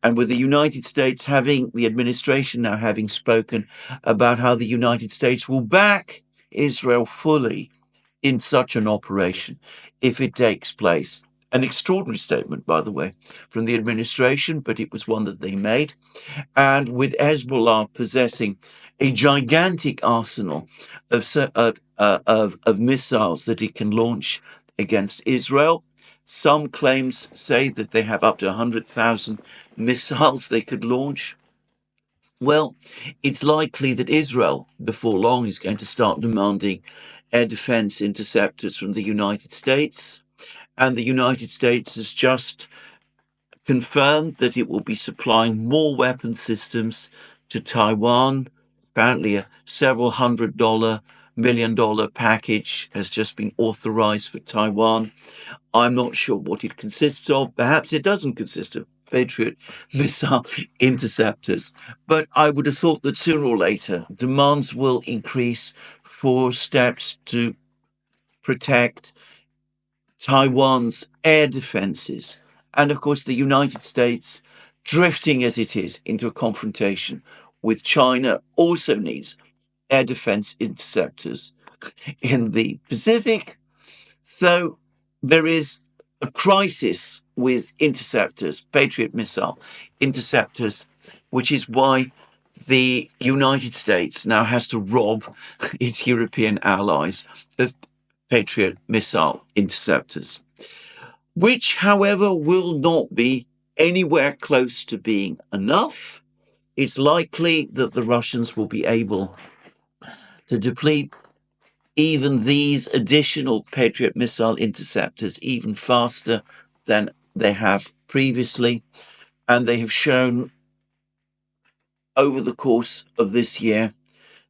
A: And with the United States the administration now having spoken about how the United States will back Israel fully in such an operation if it takes place. An extraordinary statement, by the way, from the administration, but it was one that they made. And with Hezbollah possessing a gigantic arsenal of missiles that it can launch against Israel, some claims say that they have up to 100,000 missiles they could launch. Well, it's likely that Israel, before long, is going to start demanding air defense interceptors from the United States. And the United States has just confirmed that it will be supplying more weapon systems to Taiwan. Apparently, a several $100 million package has just been authorized for Taiwan. I'm not sure what it consists of. Perhaps it doesn't consist of Patriot missile interceptors. But I would have thought that sooner or later, demands will increase for steps to protect Taiwan's air defenses. And of course, the United States, drifting as it is into a confrontation with China, also needs air defense interceptors in the Pacific. So there is a crisis with interceptors, Patriot missile interceptors, which is why the United States now has to rob its European allies of Patriot missile interceptors, which, however, will not be anywhere close to being enough. It's likely that the Russians will be able to deplete even these additional Patriot missile interceptors even faster than they have previously. And they have shown over the course of this year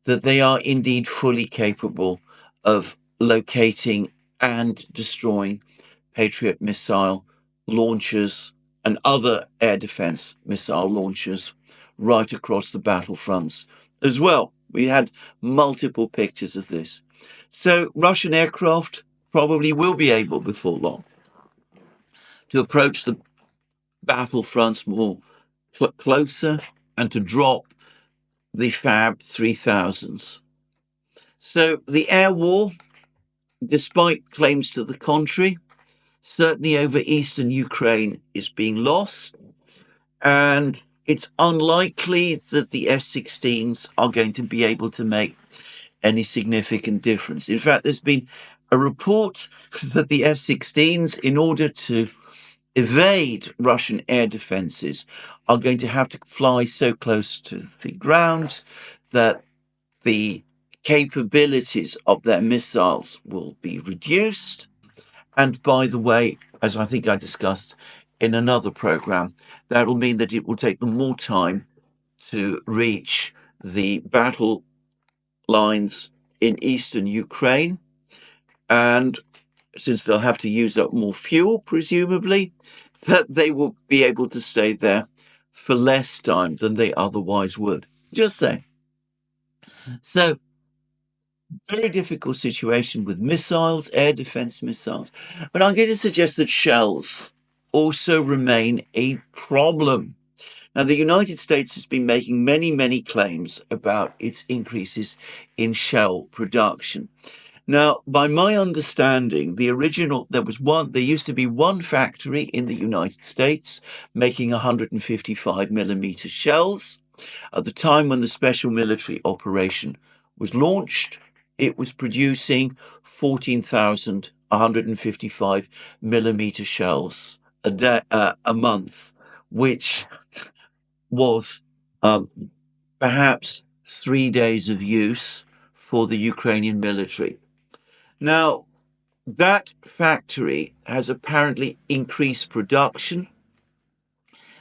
A: that they are indeed fully capable of locating and destroying Patriot missile launchers and other air defense missile launchers right across the battlefronts as well. We had multiple pictures of this. So Russian aircraft probably will be able before long to approach the battlefronts more closer and to drop the FAB 3000s. So the air war, despite claims to the contrary, certainly over eastern Ukraine, is being lost. And it's unlikely that the F-16s are going to be able to make any significant difference. In fact, there's been a report that the F-16s, in order to evade Russian air defenses, are going to have to fly so close to the ground that the capabilities of their missiles will be reduced. And by the way, as I think I discussed in another program, that will mean that it will take them more time to reach the battle lines in eastern Ukraine. And since they'll have to use up more fuel, presumably, that they will be able to stay there for less time than they otherwise would. Just saying. So, very difficult situation with missiles, air defense missiles. But I'm going to suggest that shells also remain a problem. Now, the United States has been making many, many claims about its increases in shell production. Now, by my understanding, there used to be one factory in the United States making 155 millimeter shells. At the time when the special military operation was launched, it was producing 14,155 millimeter shells a month, which was perhaps 3 days of use for the Ukrainian military. Now, that factory has apparently increased production.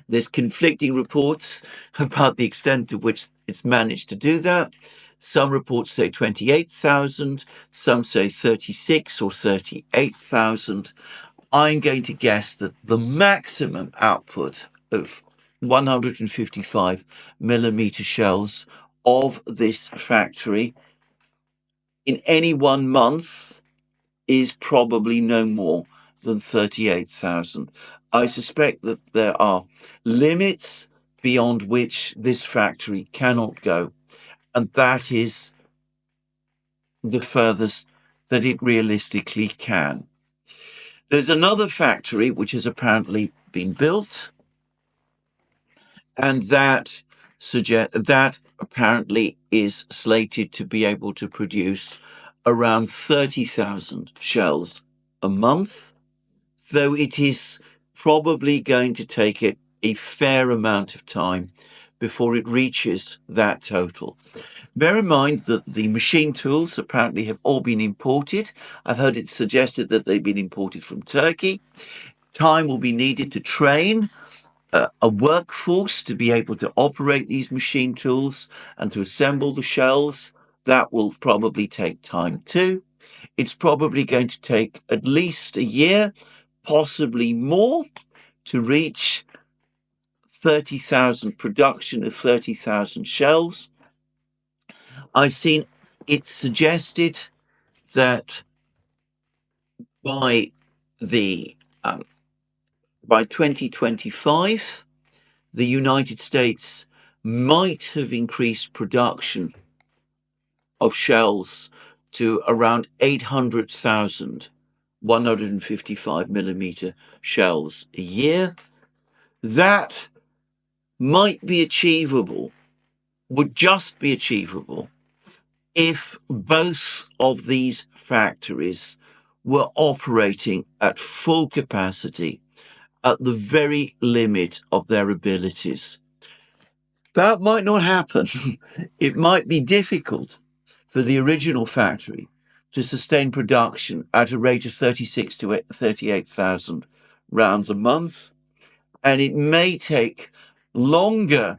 A: There's conflicting reports about the extent to which it's managed to do that. Some reports say 28,000, some say 36 or 38,000. I'm going to guess that the maximum output of 155 millimeter shells of this factory in any one month is probably no more than 38,000. I suspect that there are limits beyond which this factory cannot go, and that is the furthest that it realistically can. There's another factory which has apparently been built, and that apparently is slated to be able to produce around 30,000 shells a month, though it is probably going to take it a fair amount of time before it reaches that total. Bear in mind that the machine tools apparently have all been imported. I've heard it suggested that they've been imported from Turkey. Time will be needed to train a workforce to be able to operate these machine tools and to assemble the shells. That will probably take time too. It's probably going to take at least a year, possibly more, to reach 30,000 production of 30,000 shells. I've seen it suggested that by 2025, the United States might have increased production of shells to around 800,000 155 millimeter shells a year. That might be achievable, would just be achievable, if both of these factories were operating at full capacity at the very limit of their abilities. That might not happen. It might be difficult for the original factory to sustain production at a rate of 36 to 38,000 rounds a month, and it may take longer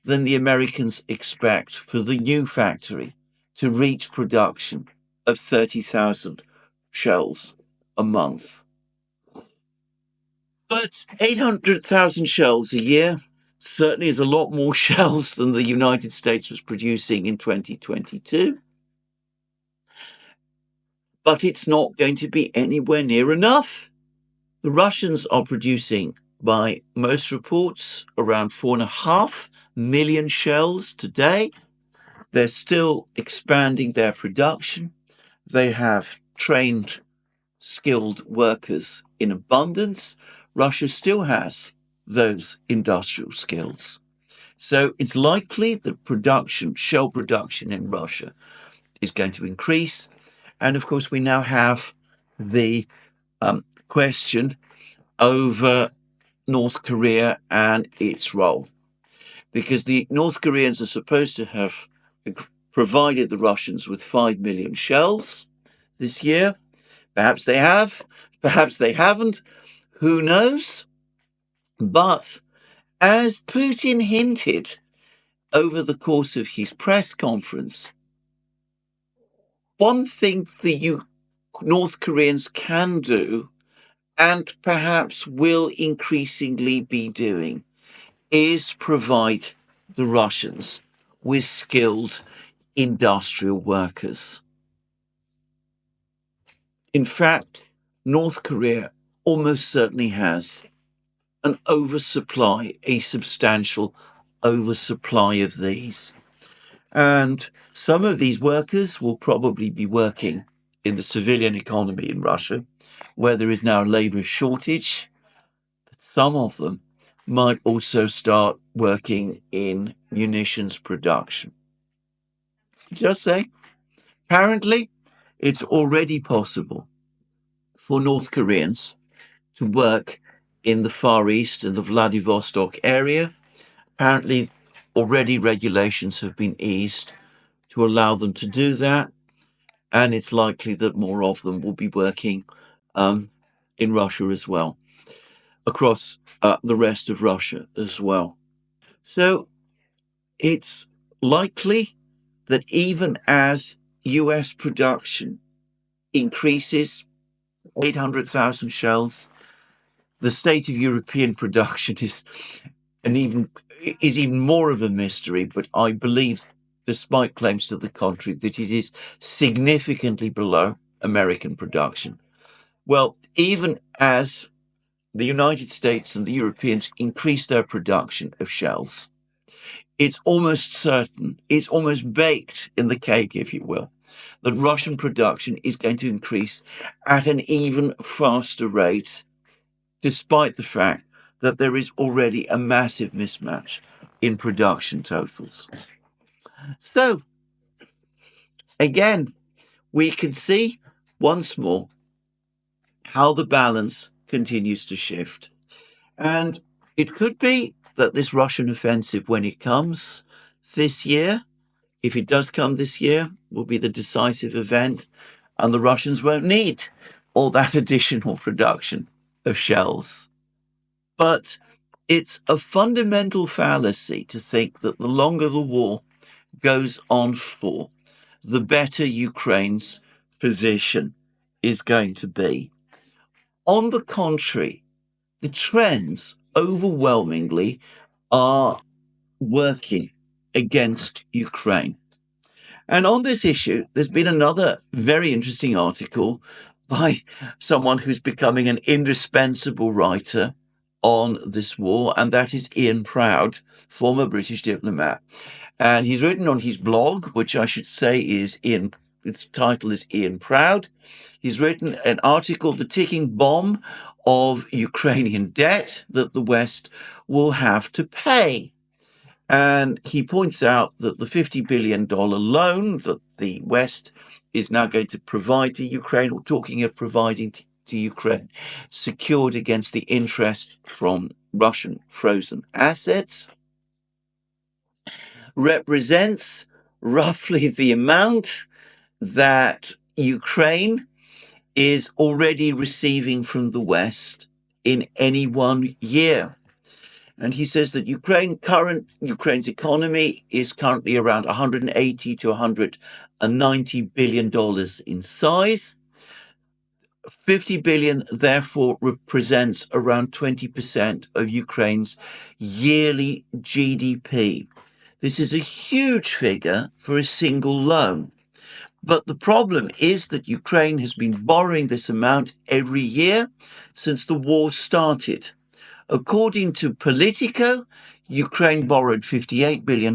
A: than the Americans expect for the new factory to reach production of 30,000 shells a month. But 800,000 shells a year certainly is a lot more shells than the United States was producing in 2022. But it's not going to be anywhere near enough. The Russians are producing, by most reports, around 4.5 million shells today. They're still expanding their production. They have trained, skilled workers in abundance. Russia still has those industrial skills. So it's likely that shell production in Russia is going to increase. And of course, we now have the question over North Korea and its role, because the North Koreans are supposed to have provided the Russians with 5 million shells this year. Perhaps they have, perhaps they haven't, who knows? But as Putin hinted over the course of his press conference, one thing the North Koreans can do, and perhaps will increasingly be doing, is provide the Russians with skilled industrial workers. In fact, North Korea almost certainly has an oversupply, a substantial oversupply of these. And some of these workers will probably be working in the civilian economy in Russia, where there is now a labor shortage. But some of them might also start working in munitions production. Just saying, apparently, it's already possible for North Koreans to work in the Far East and the Vladivostok area. Apparently, already regulations have been eased to allow them to do that. And it's likely that more of them will be working in Russia as well, across the rest of Russia as well. So it's likely that even as US production increases 800,000 shells, the state of European production is even more of a mystery, but I believe, despite claims to the contrary, that it is significantly below American production. Well, even as the United States and the Europeans increase their production of shells, it's almost certain, it's almost baked in the cake, if you will, that Russian production is going to increase at an even faster rate, despite the fact that there is already a massive mismatch in production totals. So, again, we can see once more how the balance continues to shift. And it could be that this Russian offensive, when it comes this year, if it does come this year, will be the decisive event, and the Russians won't need all that additional production of shells. But it's a fundamental fallacy to think that the longer the war goes on for, the better Ukraine's position is going to be. On the contrary, the trends overwhelmingly are working against Ukraine. And on this issue, there's been another very interesting article by someone who's becoming an indispensable writer on this war, and that is Ian Proud, former British diplomat. And he's written on his blog, which I should say is its title is Ian Proud. He's written an article, The Ticking Bomb of Ukrainian Debt That the West Will Have to Pay. And he points out that the $50 billion loan that the West is now going to provide to Ukraine, or talking of providing to Ukraine, secured against the interest from Russian frozen assets, represents roughly the amount that Ukraine is already receiving from the West in any one year. And he says that Ukraine's economy is currently around $180 to $190 billion in size. 50 billion, therefore, represents around 20% of Ukraine's yearly GDP. This is a huge figure for a single loan. But the problem is that Ukraine has been borrowing this amount every year since the war started. According to Politico, Ukraine borrowed $58 billion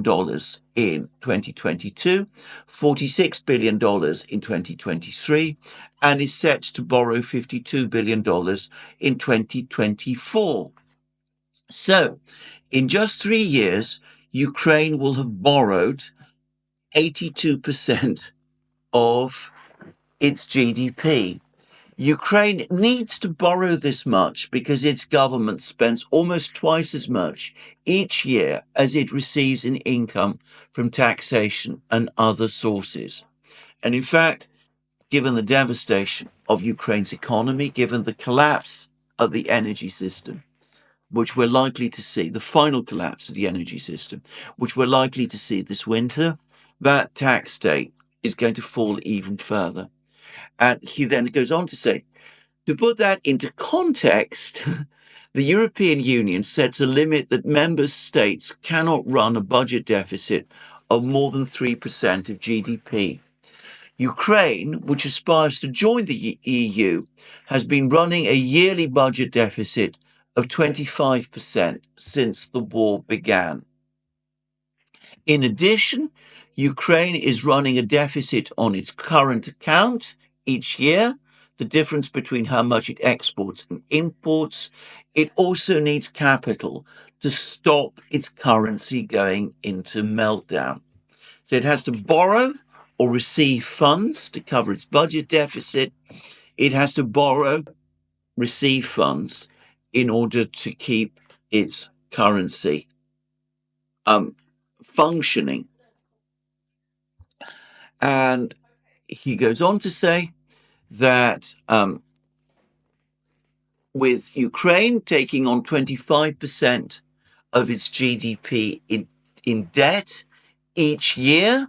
A: in 2022, $46 billion in 2023, and is set to borrow $52 billion in 2024. So, in just 3 years, Ukraine will have borrowed 82% of its GDP. Ukraine needs to borrow this much because its government spends almost twice as much each year as it receives in income from taxation and other sources. And in fact, given the devastation of Ukraine's economy, given the collapse of the energy system, which we're likely to see, the final collapse of the energy system, which we're likely to see this winter, that tax state is going to fall even further. And he then goes on to say, to put that into context, the European Union sets a limit that member states cannot run a budget deficit of more than 3% of GDP. Ukraine, which aspires to join the EU, has been running a yearly budget deficit of 25% since the war began. In addition, Ukraine is running a deficit on its current account each year, the difference between how much it exports and imports. It also needs capital to stop its currency going into meltdown. So it has to borrow or receive funds to cover its budget deficit. It has to borrow, receive funds in order to keep its currency functioning. And he goes on to say that with Ukraine taking on 25% of its GDP in debt each year,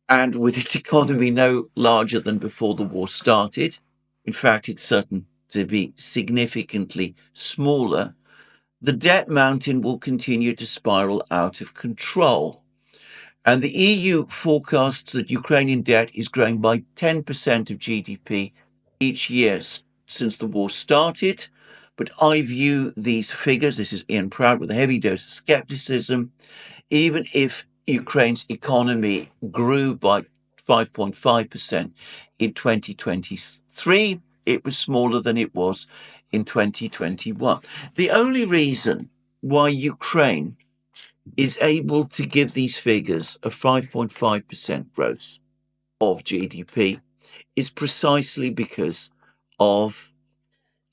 A: and with its economy no larger than before the war started, in fact, it's certain to be significantly smaller, the debt mountain will continue to spiral out of control. And the EU forecasts that Ukrainian debt is growing by 10% of GDP each year since the war started. But I view these figures, this is Ian Proud, with a heavy dose of skepticism. Even if Ukraine's economy grew by 5.5% in 2023, it was smaller than it was in 2021. The only reason why Ukraine is able to give these figures of 5.5% growth of GDP is precisely because of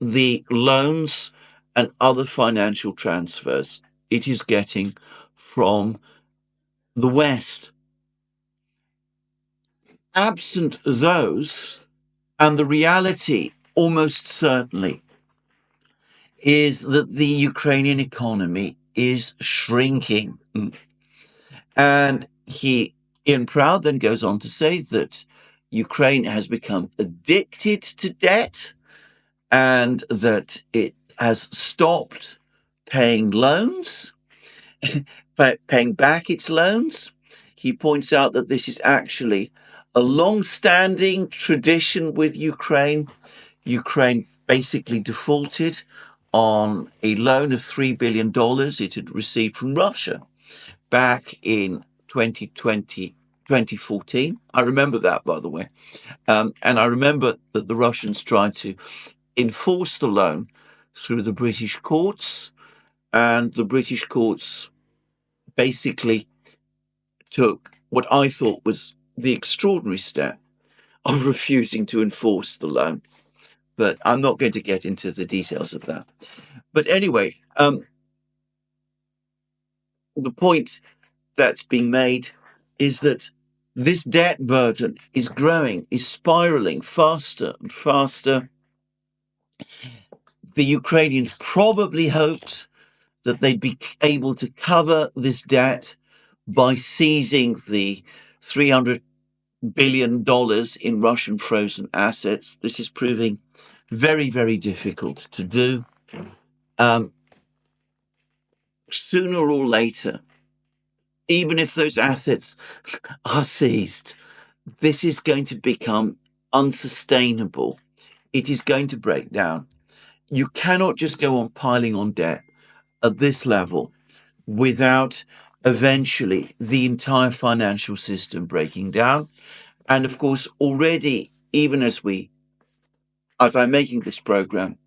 A: the loans and other financial transfers it is getting from the West. Absent those, and the reality almost certainly is that the Ukrainian economy is shrinking. And Ian Proud then goes on to say that Ukraine has become addicted to debt and that it has stopped paying loans, paying back its loans. He points out that this is actually a long-standing tradition with Ukraine. Ukraine basically defaulted on a loan of $3 billion it had received from Russia back in 2014. I remember that, by the way. And I remember that the Russians tried to enforce the loan through the British courts, and the British courts basically took what I thought was the extraordinary step of refusing to enforce the loan. But I'm not going to get into the details of that. But anyway, the point that's being made is that this debt burden is growing, is spiraling faster and faster. The Ukrainians probably hoped that they'd be able to cover this debt by seizing the $300 billion in Russian frozen assets. This is proving very, very difficult to do. Sooner or later, even if those assets are seized, this is going to become unsustainable. It is going to break down. you cannot just go on piling on debt at this level without eventually the entire financial system breaking down. And of course, already, even as I'm making this program,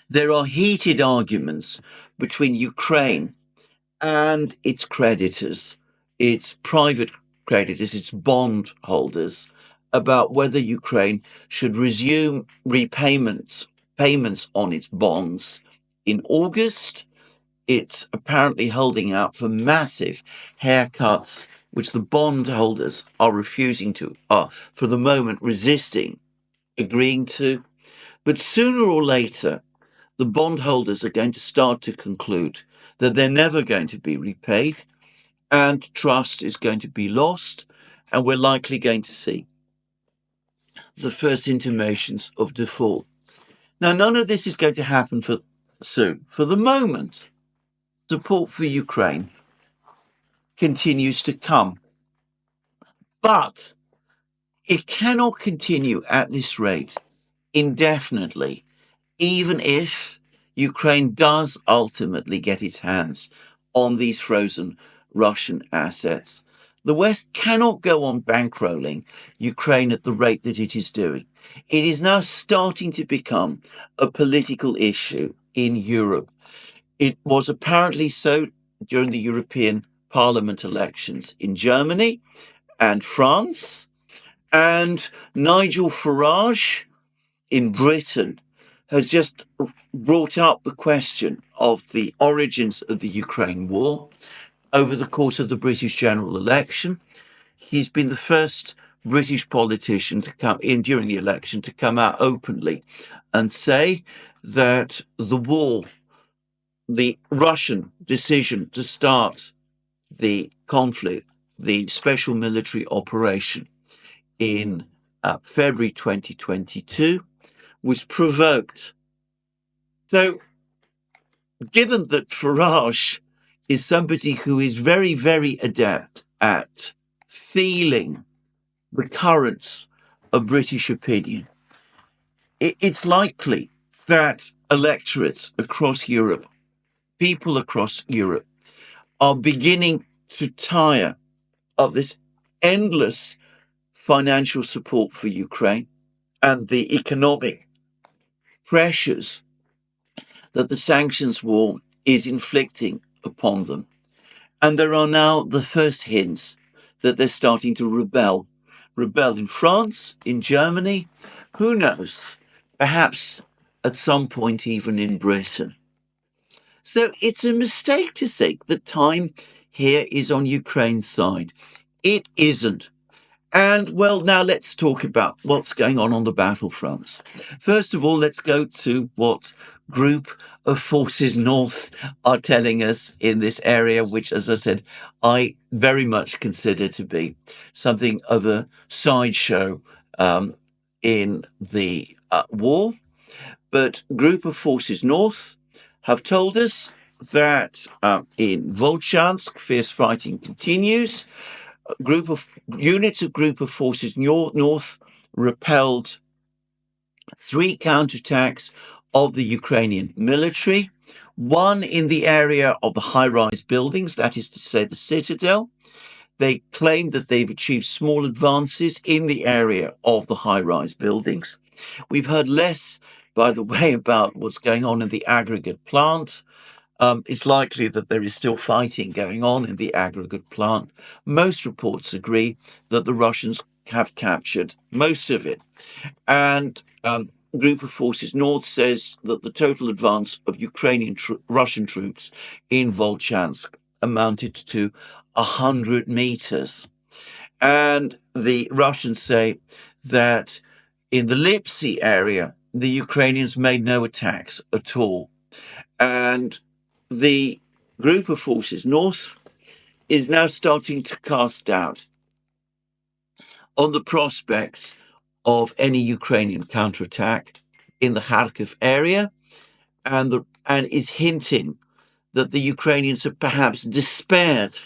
A: there are heated arguments between Ukraine and its creditors, its private creditors, its bond holders, about whether Ukraine should resume payments on its bonds in August. It's apparently holding out for massive haircuts, which the bondholders are refusing to, are for the moment resisting agreeing to. But sooner or later, the bondholders are going to start to conclude that they're never going to be repaid and trust is going to be lost, and we're likely going to see the first intimations of default. Now, none of this is going to happen for soon. For the moment, support for Ukraine continues to come, but it cannot continue at this rate indefinitely, even if Ukraine does ultimately get its hands on these frozen Russian assets. The West cannot go on bankrolling Ukraine at the rate that it is doing. It is now starting to become a political issue in Europe. It was apparently so during the European Parliament elections in Germany and France, and Nigel Farage in Britain has just brought up the question of the origins of the Ukraine war over the course of the British general election. He's been the first British politician to come in during the election to come out openly and say that the war, the Russian decision to start the conflict, the special military operation in February 2022, was provoked. So, given that Farage is somebody who is very, very adept at feeling the currents of British opinion, it's likely that electorates across Europe, people across Europe, are beginning to tire of this endless financial support for Ukraine and the economic pressures that the sanctions war is inflicting upon them. And there are now the first hints that they're starting to rebel. Rebel in France, in Germany, who knows, perhaps at some point even in Britain. So it's a mistake to think that time here is on Ukraine's side. It isn't. And well, now let's talk about what's going on the battlefronts. First of all, let's go to what Group of Forces North are telling us in this area, which, as I said, I very much consider to be something of a sideshow in the war. But Group of Forces North have told us that in Volchansk, fierce fighting continues. Units of Group of Forces North repelled 3 counterattacks of the Ukrainian military, one in the area of the high-rise buildings, that is to say the citadel. They claim that they've achieved small advances in the area of the high-rise buildings. We've heard less, by the way, about what's going on in the aggregate plant. It's likely that there is still fighting going on in the aggregate plant. Most reports agree that the Russians have captured most of it. And Group of Forces North says that the total advance of Russian troops in Volchansk amounted to 100 meters. And the Russians say that in the Lipsy area, the Ukrainians made no attacks at all. And the Group of Forces North is now starting to cast doubt on the prospects of any Ukrainian counterattack in the Kharkiv area, and is hinting that the Ukrainians have perhaps despaired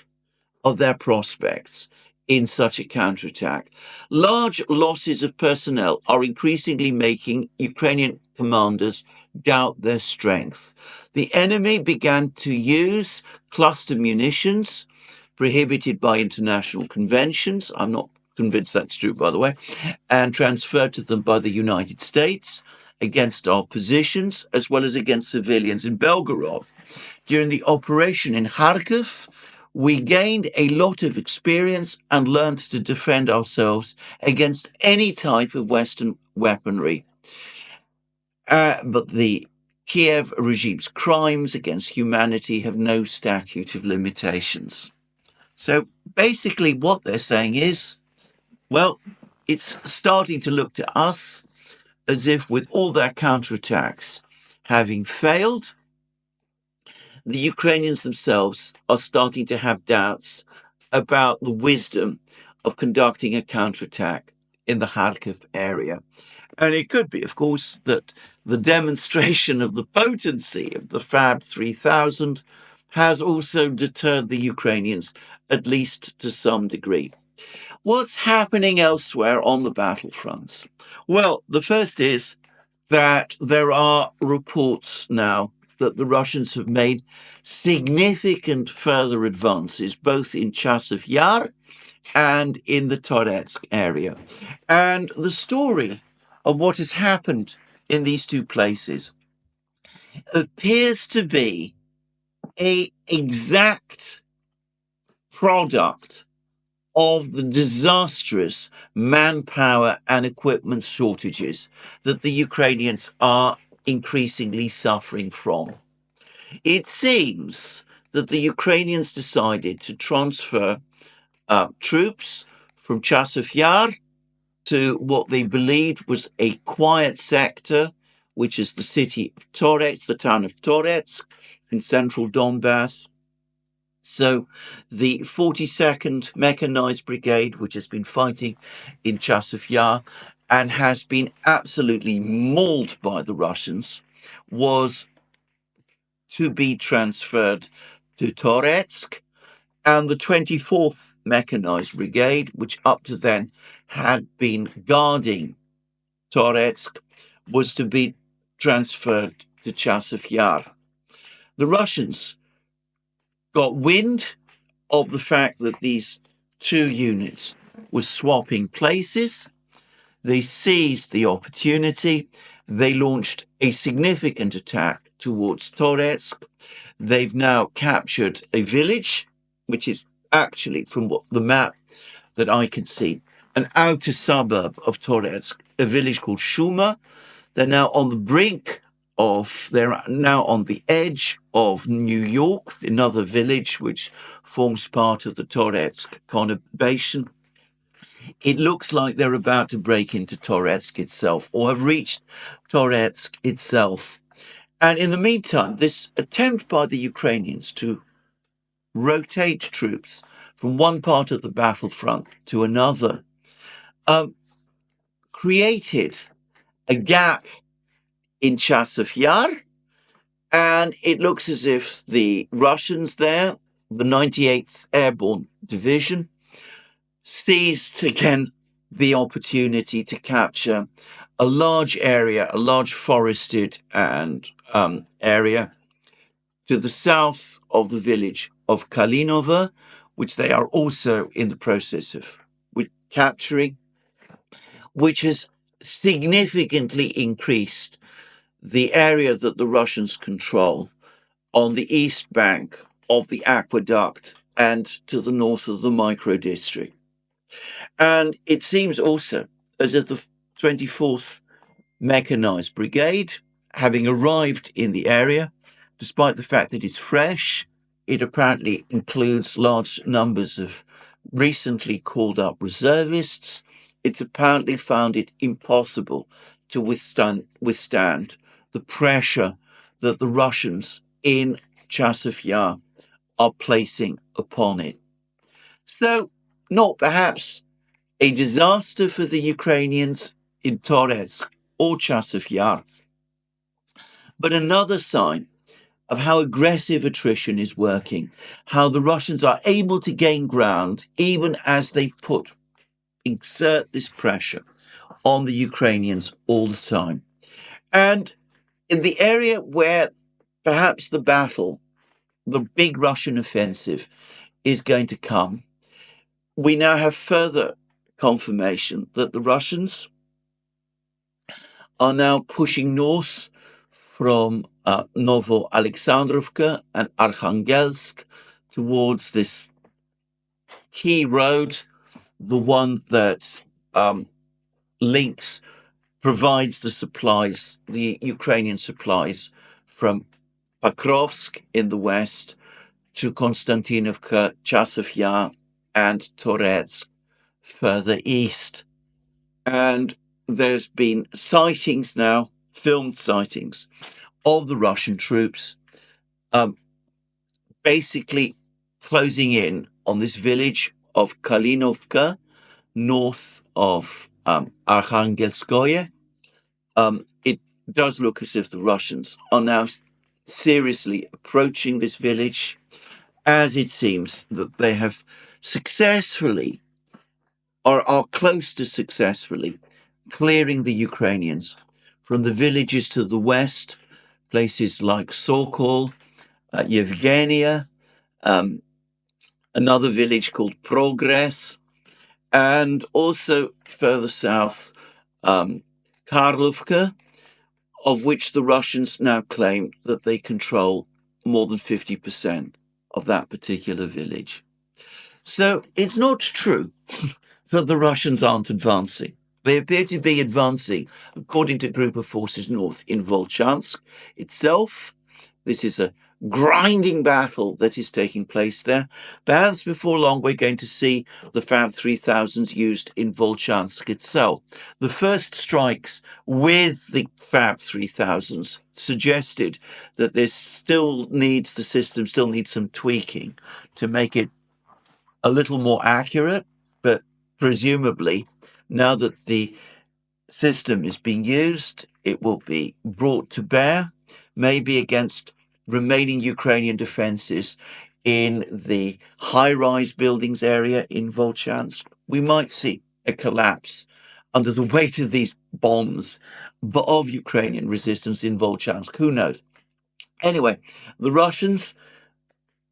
A: of their prospects in such a counterattack. Large losses of personnel are increasingly making Ukrainian commanders doubt their strength. The enemy began to use cluster munitions prohibited by international conventions. I'm not convinced that's true, by the way, and transferred to them by the United States against our positions as well as against civilians in Belgorod. During the operation in Kharkiv, we gained a lot of experience and learned to defend ourselves against any type of Western weaponry. But the Kiev regime's crimes against humanity have no statute of limitations. So basically, what they're saying is, well, it's starting to look to us as if, with all their counterattacks having failed, the Ukrainians themselves are starting to have doubts about the wisdom of conducting a counterattack in the Kharkiv area. And it could be, of course, that the demonstration of the potency of the FAB 3000 has also deterred the Ukrainians, at least to some degree. What's happening elsewhere on the battlefronts? Well, the first is that there are reports now that the Russians have made significant further advances, both in Chasiv Yar and in the Toretsk area. And the story of what has happened in these two places appears to be an exact product of the disastrous manpower and equipment shortages that the Ukrainians are increasingly suffering from. It seems that the Ukrainians decided to transfer troops from Chasiv Yar to what they believed was a quiet sector, which is the city of Toretsk, the town of Toretsk in central Donbass. So the 42nd Mechanized Brigade, which has been fighting in Chasiv Yar and has been absolutely mauled by the Russians, was to be transferred to Toretsk, and the 24th Mechanized Brigade, which up to then had been guarding Toretsk, was to be transferred to Chasiv Yar. The Russians got wind of the fact that these two units were swapping places. They seized the opportunity. They launched a significant attack towards Toretsk. They've now captured a village, which is actually, from what the map that I can see, an outer suburb of Toretsk, a village called Shuma. They're now on the edge of New York, another village which forms part of the Toretsk conurbation. It looks like they're about to break into Toretsk itself, or have reached Toretsk itself. And in the meantime, this attempt by the Ukrainians to rotate troops from one part of the battlefront to another created a gap in Chasiv Yar, and it looks as if the Russians there, the 98th Airborne Division, seized again the opportunity to capture a large area, a large forested and area to the south of the village of Kalinova, which they are also in the process of capturing, which has significantly increased the area that the Russians control on the east bank of the aqueduct and to the north of the micro-district. And it seems also as if the 24th Mechanized Brigade, having arrived in the area, despite the fact that it's fresh, it apparently includes large numbers of recently called up reservists. It's apparently found it impossible to withstand the pressure that the Russians in Chasiv Yar are placing upon it. So, not perhaps a disaster for the Ukrainians in Toretsk or Chasiv Yar, but another sign of how aggressive attrition is working, how the Russians are able to gain ground even as they exert this pressure on the Ukrainians all the time. And in the area where perhaps the battle, the big Russian offensive, is going to come, we now have further confirmation that the Russians are now pushing north from Novo Alexandrovka and Arkhangelsk towards this key road, the one that provides the supplies, the Ukrainian supplies from Pokrovsk in the west to Konstantinovka, Chasiv Yar, and Toretsk further east. And there's been sightings now, filmed sightings, of the Russian troops basically closing in on this village of Kalinovka, north of Arkhangelskoye. It does look as if the Russians are now seriously approaching this village, as it seems that they have successfully, or are close to successfully, clearing the Ukrainians from the villages to the west, places like Sokol, Yevgenia, another village called Progress, and also further south, Karlovka, of which the Russians now claim that they control more than 50% of that particular village. So it's not true that the Russians aren't advancing. They appear to be advancing, according to Group of Forces North, in Volchansk itself. This is a grinding battle that is taking place there. Perhaps before long, we're going to see the FAB 3000s used in Volchansk itself. The first strikes with the FAB 3000s suggested that the system still needs some tweaking to make it a little more accurate, but presumably, now that the system is being used, it will be brought to bear, maybe against remaining Ukrainian defenses in the high-rise buildings area in Volchansk. We might see a collapse under the weight of these bombs of Ukrainian resistance in Volchansk. Who knows? Anyway, the Russians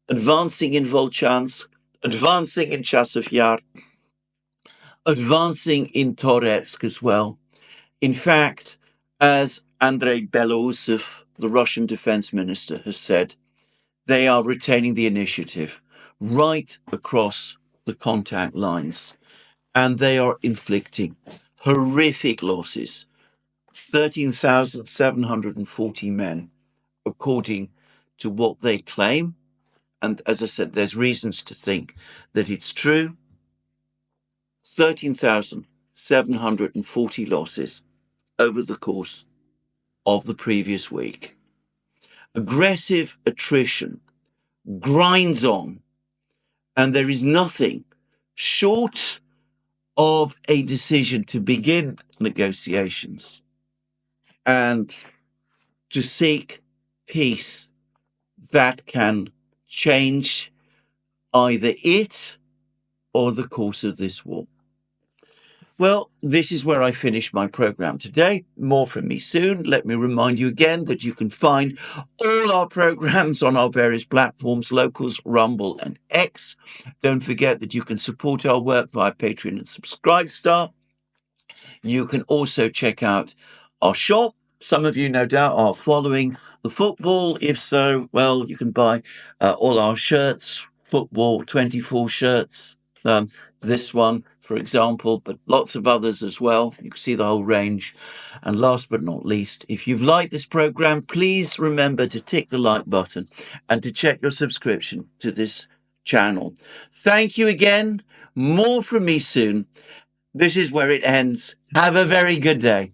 A: advancing in Volchansk, advancing in Chasiv Yar, advancing in Toretsk as well. In fact, as Andrei Belousov, the Russian defense minister, has said, they are retaining the initiative right across the contact lines, and they are inflicting horrific losses. 13,740 men, according to what they claim. And as I said, there's reasons to think that it's true. 13,740 losses over the course of the previous week. Aggressive attrition grinds on, and there is nothing short of a decision to begin negotiations and to seek peace that can change either it or the course of this war. Well, this is where I finish my program today. More from me soon. Let me remind you again that you can find all our programs on our various platforms, Locals, Rumble, and X. Don't forget that you can support our work via Patreon and Subscribestar. You can also check out our shop. Some of you, no doubt, are following the football. If so, well, you can buy all our shirts, football 24 shirts. This one, for example, but lots of others as well. You can see the whole range. And last but not least, if you've liked this program, please remember to tick the like button and to check your subscription to this channel. Thank you again. More from me soon. This is where it ends. Have a very good day.